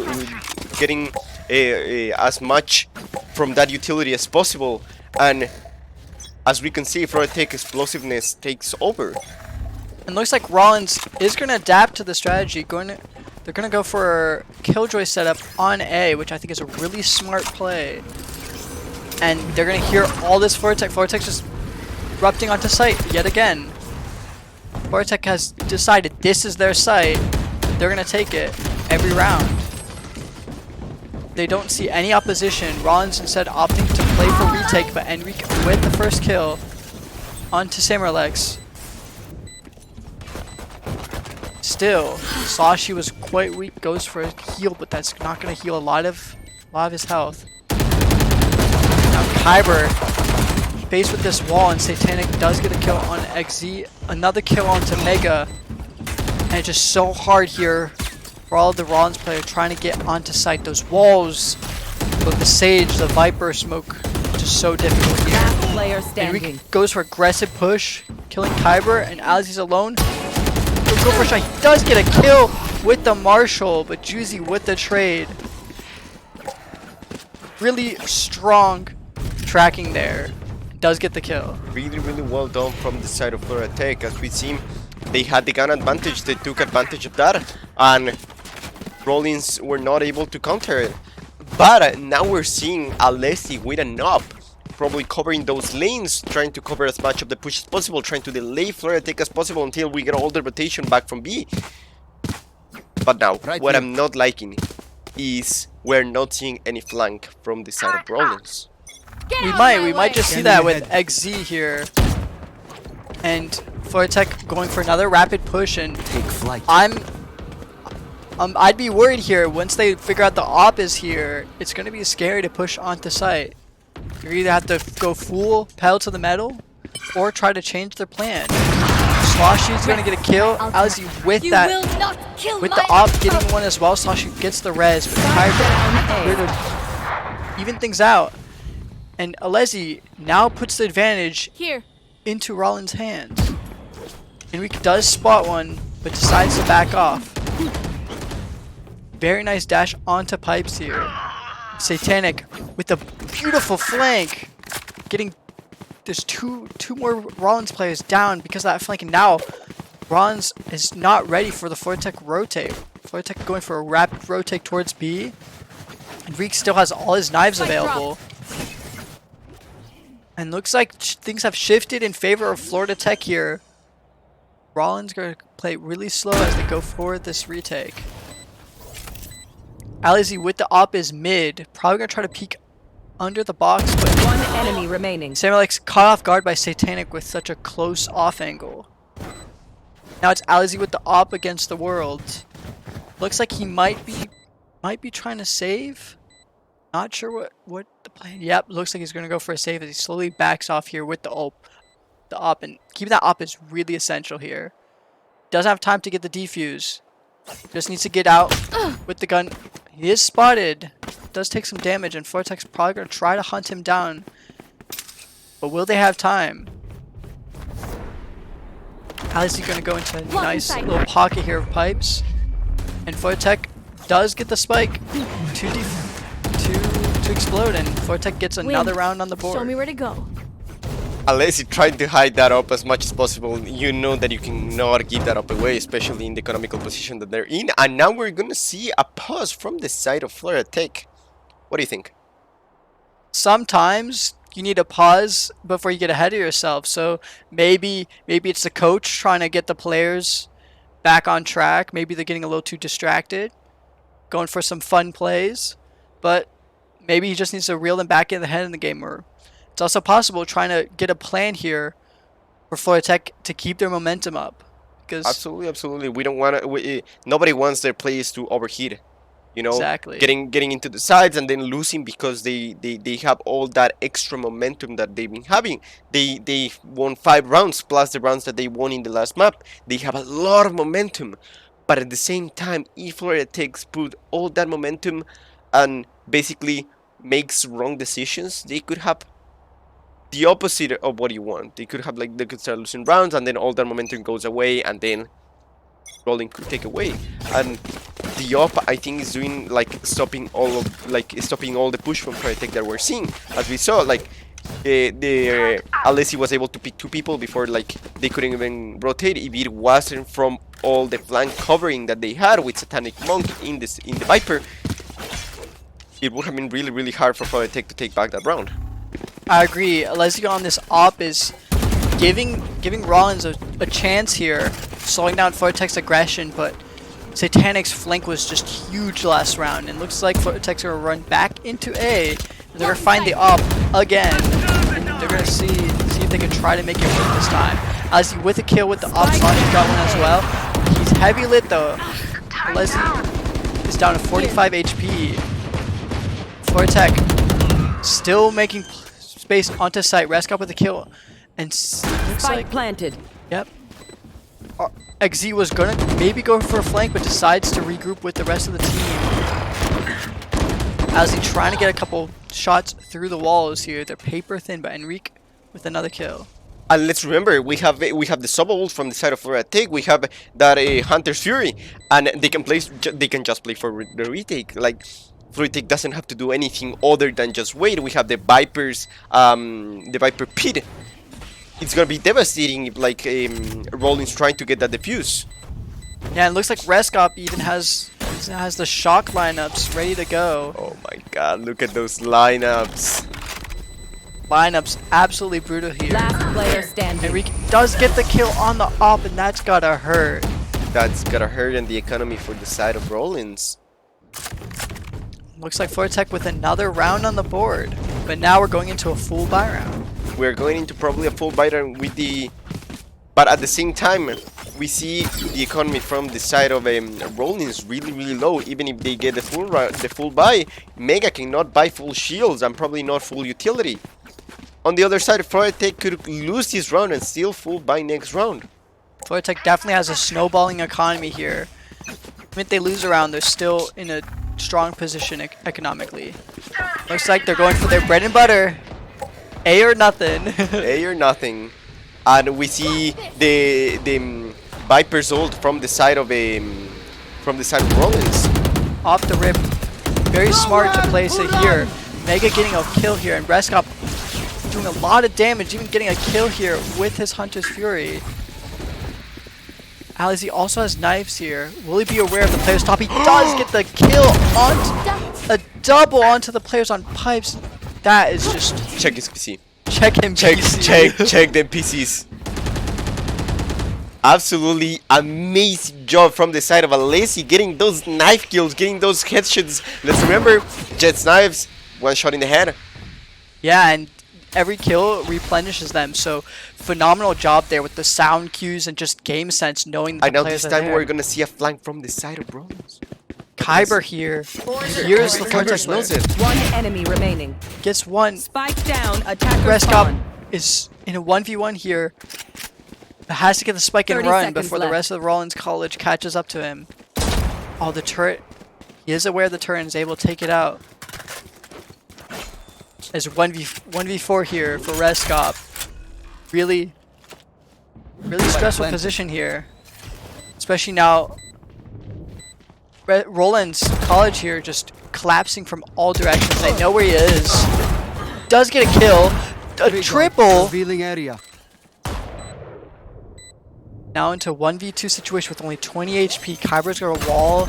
getting as much from that utility as possible. And as we can see, Florida Tech explosiveness takes over. And looks like Rollins is going to adapt to the strategy. They're going to go for Killjoy setup on A, which I think is a really smart play. And they're going to hear all this Florida Tech. Florida Tech's just erupting onto site yet again. Florida Tech has decided this is their site. They're going to take it every round. They don't see any opposition. Rollins instead opting to play for retake, but Enrique with the first kill onto Samerlex. Still, Sloshy was quite weak, goes for a heal, but that's not going to heal a lot of his health. Now Kyber, faced with this wall, and Satanic does get a kill on XZ. Another kill onto Mega. And it's just so hard here for all of the Rollins players trying to get onto site. Those walls with the Sage, the Viper smoke, just so difficult here. Last player And standing. Enrique goes for aggressive push, killing Kyber, and as he's alone, go for a shot. He does get a kill with the Marshall, but Juzi with the trade. Really strong tracking there. Does get the kill. Really, really well done from the side of Florida Tech. As we see, they had the gun advantage, they took advantage of that, and Rollins were not able to counter it. But now we're seeing Alessi with an up, probably covering those lanes, trying to cover as much of the push as possible, trying to delay Florida Tech as possible until we get all the rotation back from B. But now, what I'm not liking is we're not seeing any flank from the side of Rollins. We might just see that with XZ here. And Florida Tech going for another rapid push, and Take flight. I'd be worried here once they figure out the op is here. It's gonna be scary to push onto site. You either have to go full pedal to the metal or try to change their plan. Sloshy's gonna get a kill. Alizi with that, with the op getting one as well. Sloshy gets the res, but Kyber here to even things out. And Alessi now puts the advantage Here. into Rollins' hands. Enrique does spot one, but decides to back off. Very nice dash onto pipes here. Satanic with a beautiful flank. There's two more Rollins players down because of that flank, and now Rollins is not ready for the Florida Tech rotate. Florida Tech going for a rapid rotate towards B. Enrique still has all his knives available. And looks like things have shifted in favor of Florida Tech here. Rollins going to play really slow as they go for this retake. Alizi with the op is mid. Probably going to try to peek under the box, but One enemy remaining. Samuel's caught off guard by Satanic with such a close off angle. Now it's Alizi with the op against the world. Looks like he might be trying to save. Not sure what the plan. Yep, looks like he's going to go for a save as he slowly backs off here with the ult. the op, and keeping that op is really essential here. Doesn't have time to get the defuse. Just needs to get out with the gun. He is spotted. Does take some damage, and Fortek's probably going to try to hunt him down. But will they have time? Ali's going to go into a nice little pocket here of pipes. And Fortek does get the spike to explode, and Fortek gets another round on the board. Show me where to go. Unless you try to hide that up as much as possible, you know that you cannot give that up away, especially in the economical position that they're in. And now we're gonna see a pause from the side of Florida Tech. What do you think? Sometimes you need a pause before you get ahead of yourself. So maybe it's the coach trying to get the players back on track. Maybe they're getting a little too distracted, going for some fun plays. But maybe he just needs to reel them back in the head in the game. Or it's also possible trying to get a plan here for Florida Tech to keep their momentum up. Because Absolutely. We don't want to. Nobody wants their players to overheat. You know, Exactly. getting into the sides and then losing because they have all that extra momentum that they've been having. They won 5 rounds plus the rounds that they won in the last map. They have a lot of momentum, but at the same time, if Florida Tech put all that momentum and basically makes wrong decisions, they could have the opposite of what you want. They could have they could start losing rounds, and then all that momentum goes away, and then Rollins could take away. And the op, I think, is doing stopping all the push from Protec that we're seeing. As we saw, Alessi was able to pick 2 people before they couldn't even rotate. If it wasn't from all the flank covering that they had with Satanic Monk in the Viper, it would have been really hard for Protec to take back that round. I agree. Alessio on this op is giving Rollins a chance here, slowing down Fortek's aggression, but Satanic's flank was just huge last round, and looks like Fortek's going to run back into A, and they're going to find the op again, and they're going to see if they can try to make it work this time. Alessi with a kill with the op, Sloshy got one as well. He's heavy lit though. Alessi is down to 45 HP. Fortek still making space onto site. Reskop with a kill, and looks like planted. Yep. XZ was gonna maybe go for a flank, but decides to regroup with the rest of the team. As he trying to get a couple shots through the walls here. They're paper thin, but Enrique with another kill. And let's remember, we have the sub ult from the side of Florida Tech. We have that Hunter's Fury, and they can just play for the retake. Florida Tech doesn't have to do anything other than just wait. We have the Viper Pit. It's gonna be devastating if Rollins trying to get that defuse. Yeah, it looks like Reskop even has the shock lineups ready to go. Oh my god, look at those lineups. Lineups absolutely brutal here. Last player standing. Enrique does get the kill on the op, and that's gotta hurt. That's gotta hurt in the economy for the side of Rollins. Looks like Fortek with another round on the board, but now we're going into a full buy round. We're going into probably a full buy round with but at the same time, we see the economy from the side of Rollins really low. Even if they get the full buy, Mega cannot buy full shields and probably not full utility. On the other side, Fortek could lose this round and still full buy next round. Fortek definitely has a snowballing economy here. Even if they lose a round, they're still in a strong position economically. Looks like they're going for their bread and butter. A or nothing. A or nothing. And we see the Viper's ult from the side of Rollins. Off the rip. Very smart to place it here. Mega getting a kill here, and Reskop doing a lot of damage, even getting a kill here with his Hunter's Fury. Alizi also has knives here. Will he be aware of the players top? He does get the kill on a double onto the players on pipes. That is just Check his PC. check him PC. Check the PCs. Absolutely amazing job from the side of Alessi, getting those knife kills, getting those headshots. Let's remember, Jet's knives, one shot in the head. Yeah, and every kill replenishes them. So phenomenal job there with the sound cues and just game sense, knowing that I the know players this are time there. we're gonna see a flank from the side of Rollins. Kyber here. Here's the Kyber Fortek knows player. it. One enemy remaining. Gets one. Spike down. Attacker Reskop spawn. is in a 1v1 here. Has to get the spike and 30 run seconds before the left. rest of the Rollins College catches up to him. Oh, the turret. He is aware of the turret and is able to take it out. There's 1v4 here for Reskop. Really stressful position here. Especially now, Rollins College here just collapsing from all directions. They know where he is. Does get a kill. A triple. Revealing area. Now into 1v2 situation with only 20 HP. Kyber's got a wall.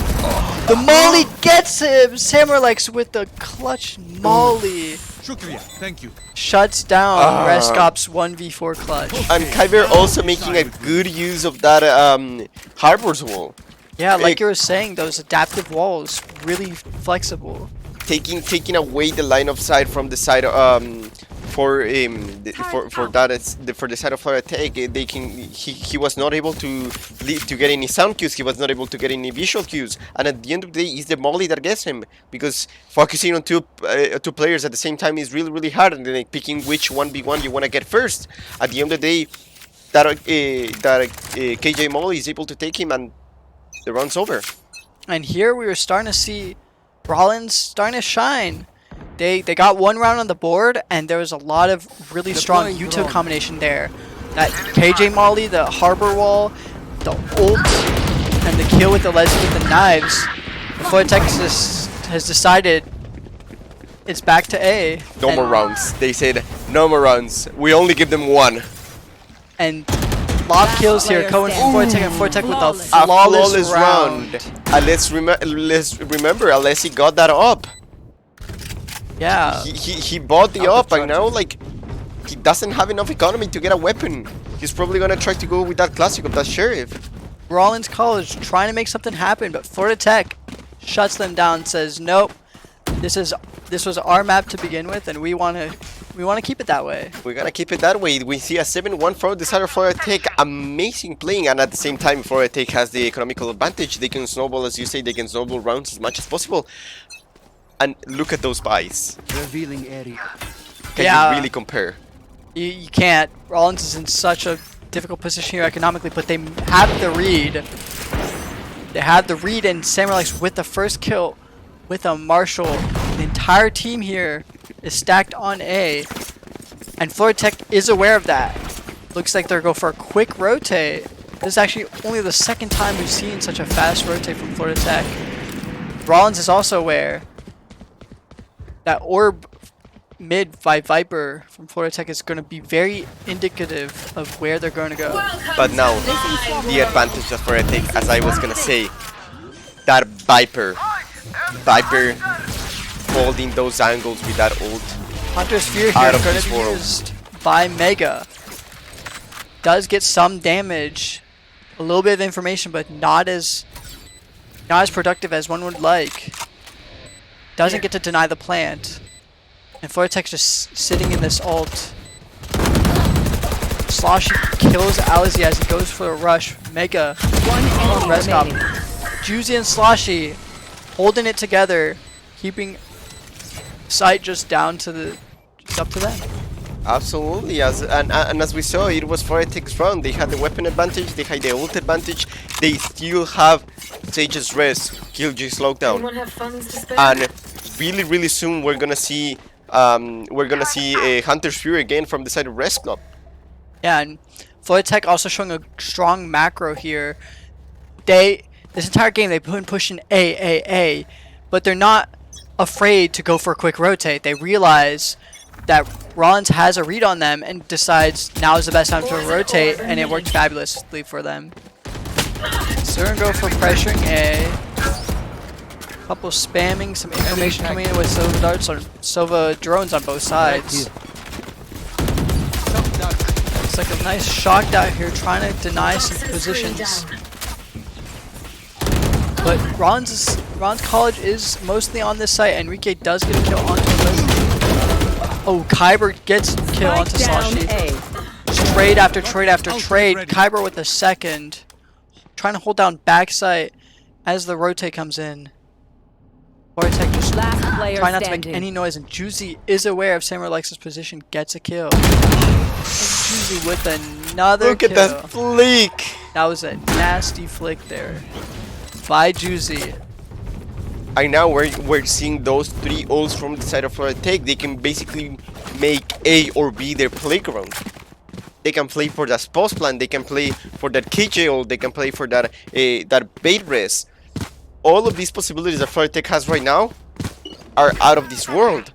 The molly gets him! Samurai with the clutch molly. Shukriya, thank you. Shuts down Reskop's 1v4 clutch. And Kyber also making a good use of that Harbor's wall. Yeah, like you were saying, those adaptive walls, really flexible. Taking away the line of sight from the side for the side of Florida Tech. He was not able to get any sound cues. He was not able to get any visual cues. And at the end of the day, it's the molly that gets him, because focusing on two players at the same time is really hard. And then like, picking which 1v1 you want to get first. At the end of the day, that KJ molly is able to take him, and the round's over. And here we were starting to see Rollins starting to shine. They got one round on the board, and there was a lot of really strong Uto combination there. That KJ Molly, the Harbor Wall, the ult, and the kill with the knives. Florida Tech has decided it's back to A. No more rounds. They said no more rounds. We only give them one. And lot of kills here coming from Florida Tech, and Florida Tech with a A flawless round. And let's remember, Alessi got that up. Yeah. He bought the up, and now like he doesn't have enough economy to get a weapon. He's probably gonna try to go with that classic of that sheriff. Rollins College trying to make something happen, but Florida Tech shuts them down. Says nope. This was our map to begin with, and we want to keep it that way. We're gonna keep it that way. We see a 7-1 from the side of Florida Tech. Amazing playing, and at the same time, Florida Tech has the economical advantage. They can snowball, as you say, they can snowball rounds as much as possible. And look at those buys. Revealing area. Can you really compare? You can't. Rollins is in such a difficult position here economically, but they have the read. They have the read, and Samurai with the first kill with a Marshall. The entire team here is stacked on A, and Florida Tech is aware of that. Looks like they're going for a quick rotate. This is actually only the second time we've seen such a fast rotate from Florida Tech. Rollins is also aware that orb mid by Viper from Florida Tech is going to be very indicative of where they're going to go. But now, the advantage of Florida Tech, as I was gonna say, that Viper holding those angles with that ult. Hunter's Fear here Out of going this to be world. used by Mega. Does get some damage, a little bit of information, but not as productive as one would like. Doesn't get to deny the plant. And Florida Tech's just sitting in this ult. Sloshy kills Alizzy as he goes for a rush. Mega on Reskop. Juzi and Sloshy holding it together, keeping sight just down to the, just up to them. Absolutely, and as we saw, it was Florida Tech's round. They had the weapon advantage, they had the ult advantage. They still have Sage's Res, Killjoy Slowdown, and really soon we're gonna see a Hunter's Fury again from the side of Reskop. Yeah, and Florida Tech also showing a strong macro here. This entire game they've been pushing A, but they're not afraid to go for a quick rotate. They realize that Rollins has a read on them and decides now is the best time to rotate, and it worked fabulously for them. So they're gonna go for pressuring A. Couple spamming, some information coming in with Sova darts or Sova drones on both sides. It's like a nice shock dart here, trying to deny some positions. But Rollins College is mostly on this site. Enrique does get a kill onto him. Oh, Kyber gets a kill onto Sloshy. Trade after trade after trade. Kyber with the second. Trying to hold down backside as the rotate comes in. Florida Tech just trying not to make any noise, and Juzi is aware of Samurai Lex's position, gets a kill. juzi with another Look kill. at that flick. That was a nasty flick there by juzi. And now we're seeing those 3 ults from the side of Take. They can basically make A or B their playground. They can play for that post plan. They can play for that KJ ult. They can play for that that bait res. All of these possibilities that Tech has right now are out of this world.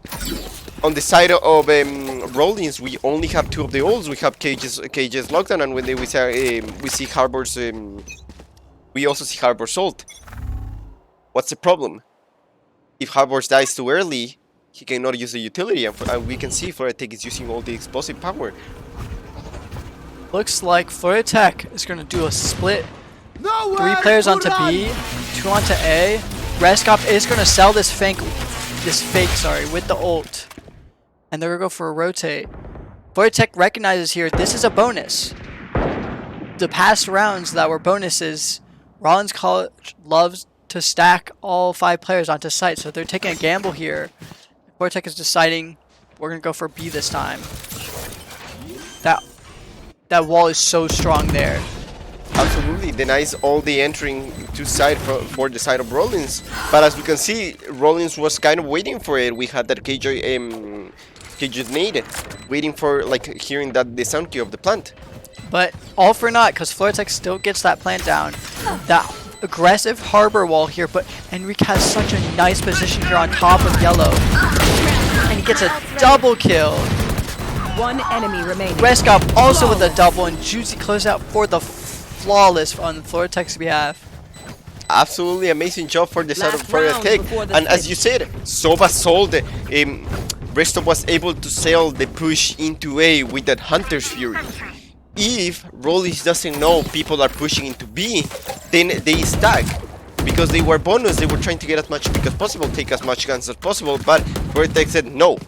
On the side of Rollins, we only have 2 of the ults. We have KJ's lockdown, and when we see Harbor's, we also see Harbor's ult. What's the problem? If Harbor dies too early, he cannot use the utility, and we can see Tech is using all the explosive power. Looks like Tech is going to do a split. Nowhere 3 players to onto run. B, 2 onto A. Reskop is going to sell this fake, with the ult. And they're going to go for a rotate. Tech recognizes here, this is a bonus. The past rounds that were bonuses, Rollins College loves to stack all 5 players onto site, so they're taking a gamble here. Tech is deciding we're going to go for B this time. That wall is so strong there. Absolutely denies all the entering to side for the side of Rollins. But as we can see, Rollins was kind of waiting for it. We had that KJ nade, waiting for like hearing that the sound cue of the plant. But all for naught, because Tech still gets that plant down. That aggressive harbor wall here, but Enrique has such a nice position here on top of yellow. And he gets a double kill. 1 enemy remaining. Reskop also with a double, and juzi close out for the flawless on Tech's behalf. Absolutely amazing job for the side of Last Florida round Tech. before the And as switch. you said, Sova sold. Reskop was able to sell the push into A with that Hunter's Fury. If Rollins doesn't know people are pushing into B, then they stack. Because they were bonus, they were trying to get as much pick as possible, take as much guns as possible, but Tech said no.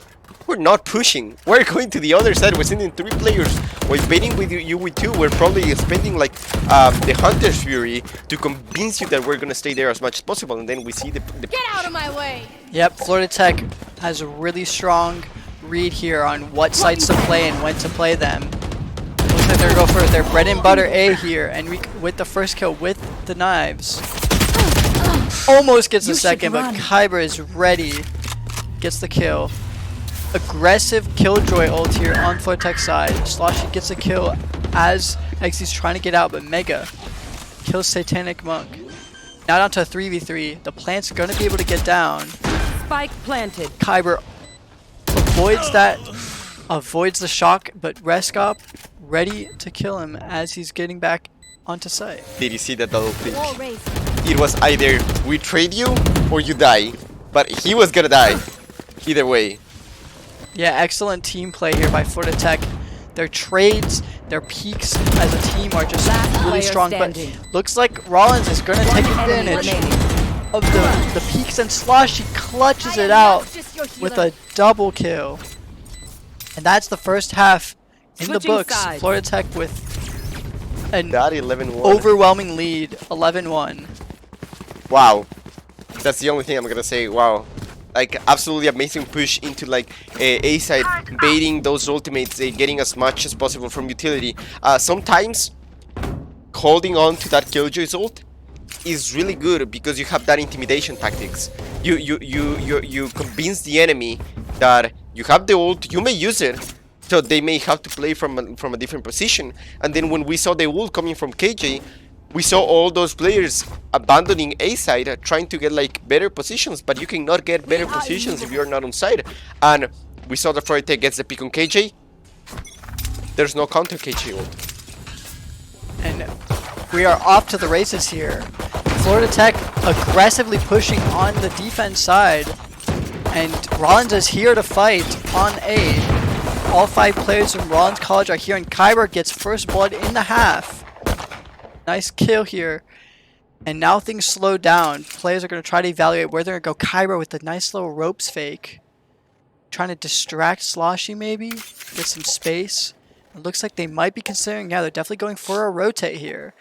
We're not pushing. We're going to the other side. We're sending 3 players. We're baiting with you with 2. We're probably spending like the Hunter's Fury to convince you that we're gonna stay there as much as possible. And then we see the Get out of my way. Yep, Tech has a really strong read here on what sites to play and when to play them. Looks like they're going for their bread and butter A here, and with the first kill with the knives. Almost gets the second, but Kyber is ready. Gets the kill. Aggressive killjoy ult here on Tech's side. Sloshy gets a kill as he's trying to get out, but Mega kills Satanic Monk. Now down to a 3v3. The plant's gonna be able to get down. Spike planted. Kyber avoids the shock, but Reskop ready to kill him as he's getting back onto site. Did you see that double pick? Wall raised. It was either we trade you or you die. But he was gonna die. Either way. Yeah, excellent team play here by Tech. Their trades, their peaks as a team are just Last really player strong. standing. But looks like Rollins is going to take Enemy advantage remaining. of the peaks, and Sloshy clutches I it am out not just your with healer. a double kill. And that's the first half in the Switching books. sides. Tech with an That 11-1. overwhelming lead, 11-1. Wow. That's the only thing I'm gonna say. Wow. Like, absolutely amazing push into like A side, baiting those ultimates, getting as much as possible from utility. Sometimes holding on to that Killjoy's ult is really good because you have that intimidation tactics. You convince the enemy that you have the ult, you may use it, so they may have to play from a different position. And then when we saw the ult coming from KJ, we saw all those players abandoning A side, trying to get like better positions, but you cannot get better positions if you're not on side. And we saw the Tech gets the pick on KJ. There's no counter KJ ult. And we are off to the races here. Tech aggressively pushing on the defense side. And Rollins is here to fight on A. All 5 players from Rollins College are here, and Kyber gets first blood in the half. Nice kill here. And now things slow down. Players are going to try to evaluate where they're going to go. Kyber with a nice little ropes fake. Trying to distract Sloshy maybe. Get some space. It looks like they might be considering, yeah, they're definitely going for a rotate here.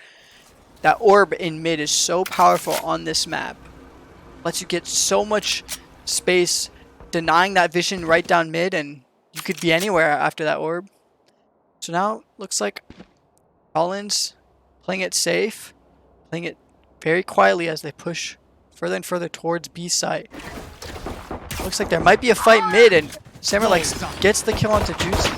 That orb in mid is so powerful on this map. Lets you get so much space, denying that vision right down mid, and you could be anywhere after that orb. So now looks like Rollins playing it safe, playing it very quietly as they push further and further towards B site. Looks like there might be a fight mid, and Samurai gets the kill onto Juicy.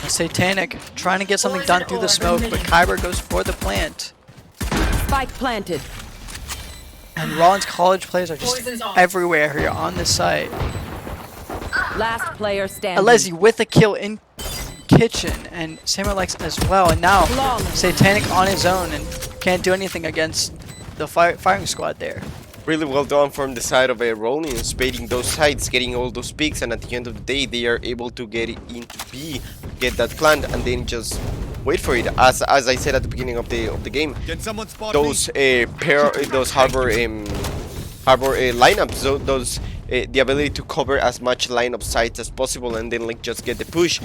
Satanic trying to get something done through the smoke, but Kyber goes for the plant. Spike planted. And Rollins college players are just everywhere here on this site. Last player standing. Alesi with a kill in kitchen, and Samurai as well. And now Satanic on his own and can't do anything against the firing squad there. Really well done from the side of Rollins, baiting those sides, getting all those picks, and at the end of the day, they are able to get it into B, get that plant, and then just wait for it. As I said at the beginning of the game, Can someone spot those those harbor lineups, those the ability to cover as much line of sights as possible, and then like just get the push,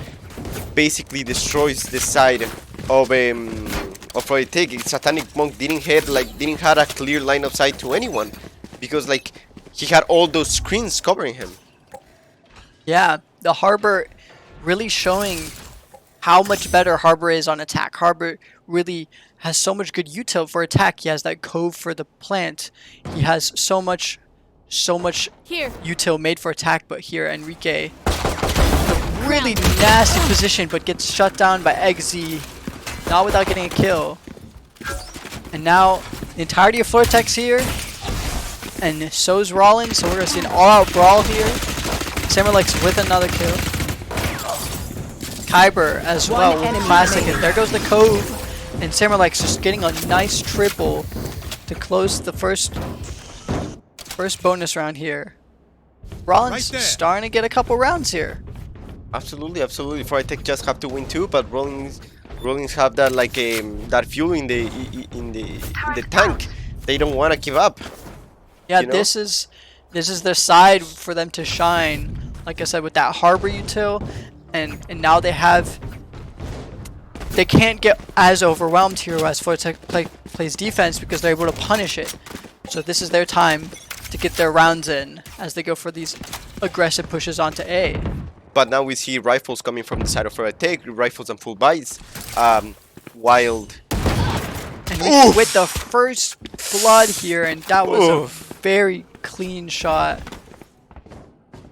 basically destroys the side of Rollins. Satanic Monk didn't have a clear line of sight to anyone, because like he had all those screens covering him. Yeah, the Harbor really showing how much better Harbor is on attack. Harbor really has so much good util for attack. He has that cove for the plant. He has so much Here. util made for attack, but here Enrique, a really nasty position, but gets shut down by XZ, not without getting a kill. And now the entirety of Flortex here, and so's Rollins, so we're gonna see an all-out brawl here. Samurai with another kill. Kyber as well with classic, and there goes the cove, and Samurai just getting a nice triple to close the first bonus round here. Rollins starting to get a couple rounds here. Absolutely. Flortex just have to win too, but Rollins have that like that fuel in the tank. They don't want to give up. Yeah, you know? this is their side for them to shine. Like I said, with that Harbor util, and now they can't get as overwhelmed here as Flortex plays defense, because they're able to punish it. So this is their time to get their rounds in as they go for these aggressive pushes onto A. But now we see rifles coming from the side of Flortex, rifles and full buys. Wild. And with the first blood here, and that was a very clean shot.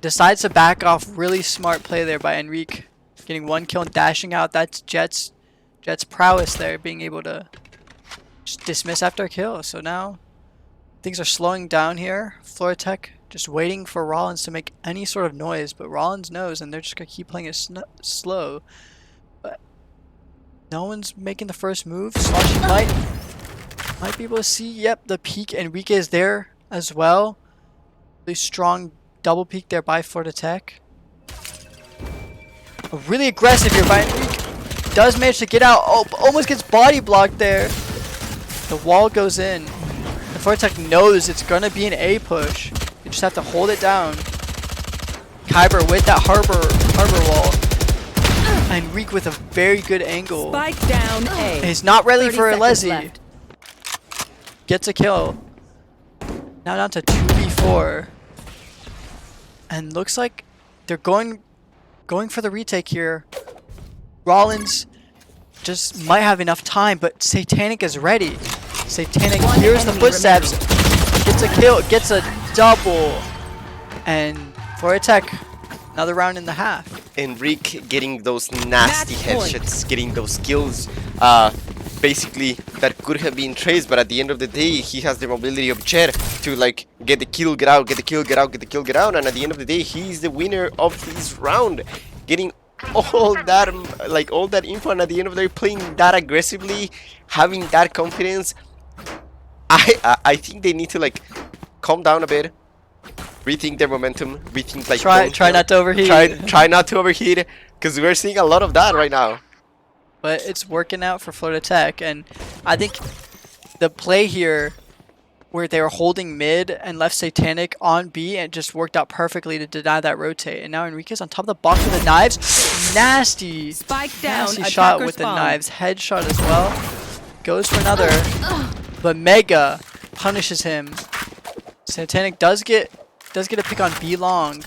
Decides to back off. Really smart play there by Enrique. Getting one kill and dashing out. That's Jet's prowess there, being able to just dismiss after a kill. So now things are slowing down here. Flortex just waiting for Rollins to make any sort of noise, but Rollins knows, and they're just gonna keep playing it slow. But no one's making the first move. Sloshy might be able to see. Yep, the peek. Enrique is there as well. Really strong double peek there by Flortex. Really aggressive here by Enrique. Does manage to get out. Oh, almost gets body blocked there. The wall goes in. And Flortex knows it's gonna be an A push. You just have to hold it down. Kyber with that harbor wall. Enrique with a very good angle. Spike down A. He's not ready for 30 Alesi. seconds left. Gets a kill. Now down to 2v4. And looks like they're going for the retake here. Rollins just might have enough time, but Satanic is ready. Satanic hears the footsteps, gets a kill, gets a double, and for attack, another round in the half. Enrique getting those nasty headshots, getting those kills, basically that could have been traced, but at the end of the day, he has the mobility of Jet to like get the kill, get out, get the kill, get out, get the kill, get out, and at the end of the day, he's the winner of this round, getting all that info, and at the end of the day, playing that aggressively, having that confidence. I think they need to like calm down a bit, rethink their momentum, rethink like try not to overheat. Try not to overheat, because we're seeing a lot of that right now. But it's working out for Flortex, and I think the play here where they were holding mid and left Satanic on B, and just worked out perfectly to deny that rotate. And now Enrique's on top of the box with the knives. Nasty. Spike down. Nasty shot with the knives. Headshot as well. Goes for another. But Mega punishes him. Satanic does get a pick on B long.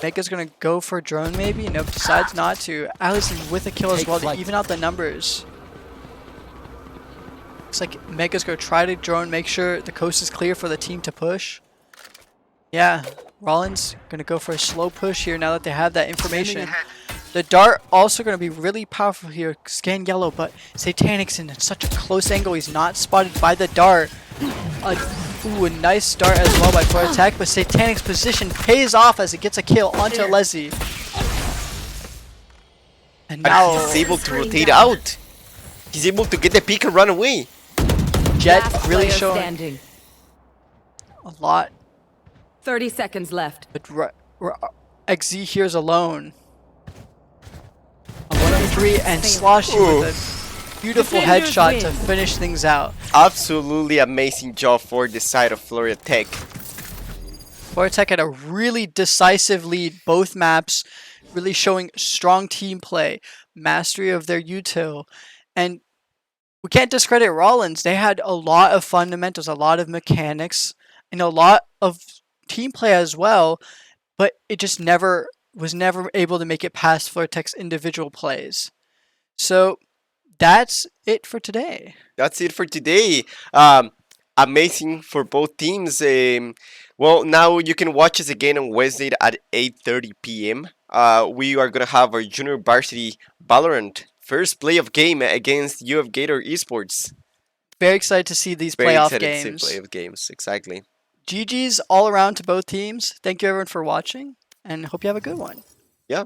Mega's gonna go for a drone maybe. Nope, decides not to. Allison with a kill as well to even out the numbers. Looks like Mega's gonna try to drone, make sure the coast is clear for the team to push. Yeah, Rollins gonna go for a slow push here now that they have that information. The dart also going to be really powerful here. Scan yellow, but Satanic's in such a close angle. He's not spotted by the dart. A nice dart as well by Fortech, but Satanic's position pays off as it gets a kill onto Leslie. And now he's able to rotate out. He's able to get the peek and run away. Jet Last really player showing standing. a lot. 30 seconds left. But XZ here's alone. A 1-on-3 and Sloshy with a beautiful Defenders headshot to win. finish things out. Absolutely amazing job for the side of Florida Tech. Fortech had a really decisive lead both maps, really showing strong team play, mastery of their util, and we can't discredit Rollins. They had a lot of fundamentals, a lot of mechanics, and a lot of team play as well, but it just was never able to make it past Fortech's individual plays. So that's it for today. That's it for today. Amazing for both teams. Well, now you can watch us again on Wednesday at 8:30 p.m. We are going to have our Junior Varsity Valorant first play of game against UF Gator Esports. Very excited to see these Very playoff excited games. to see playoff games, exactly. GG's all around to both teams. Thank you everyone for watching, and hope you have a good one. Yeah.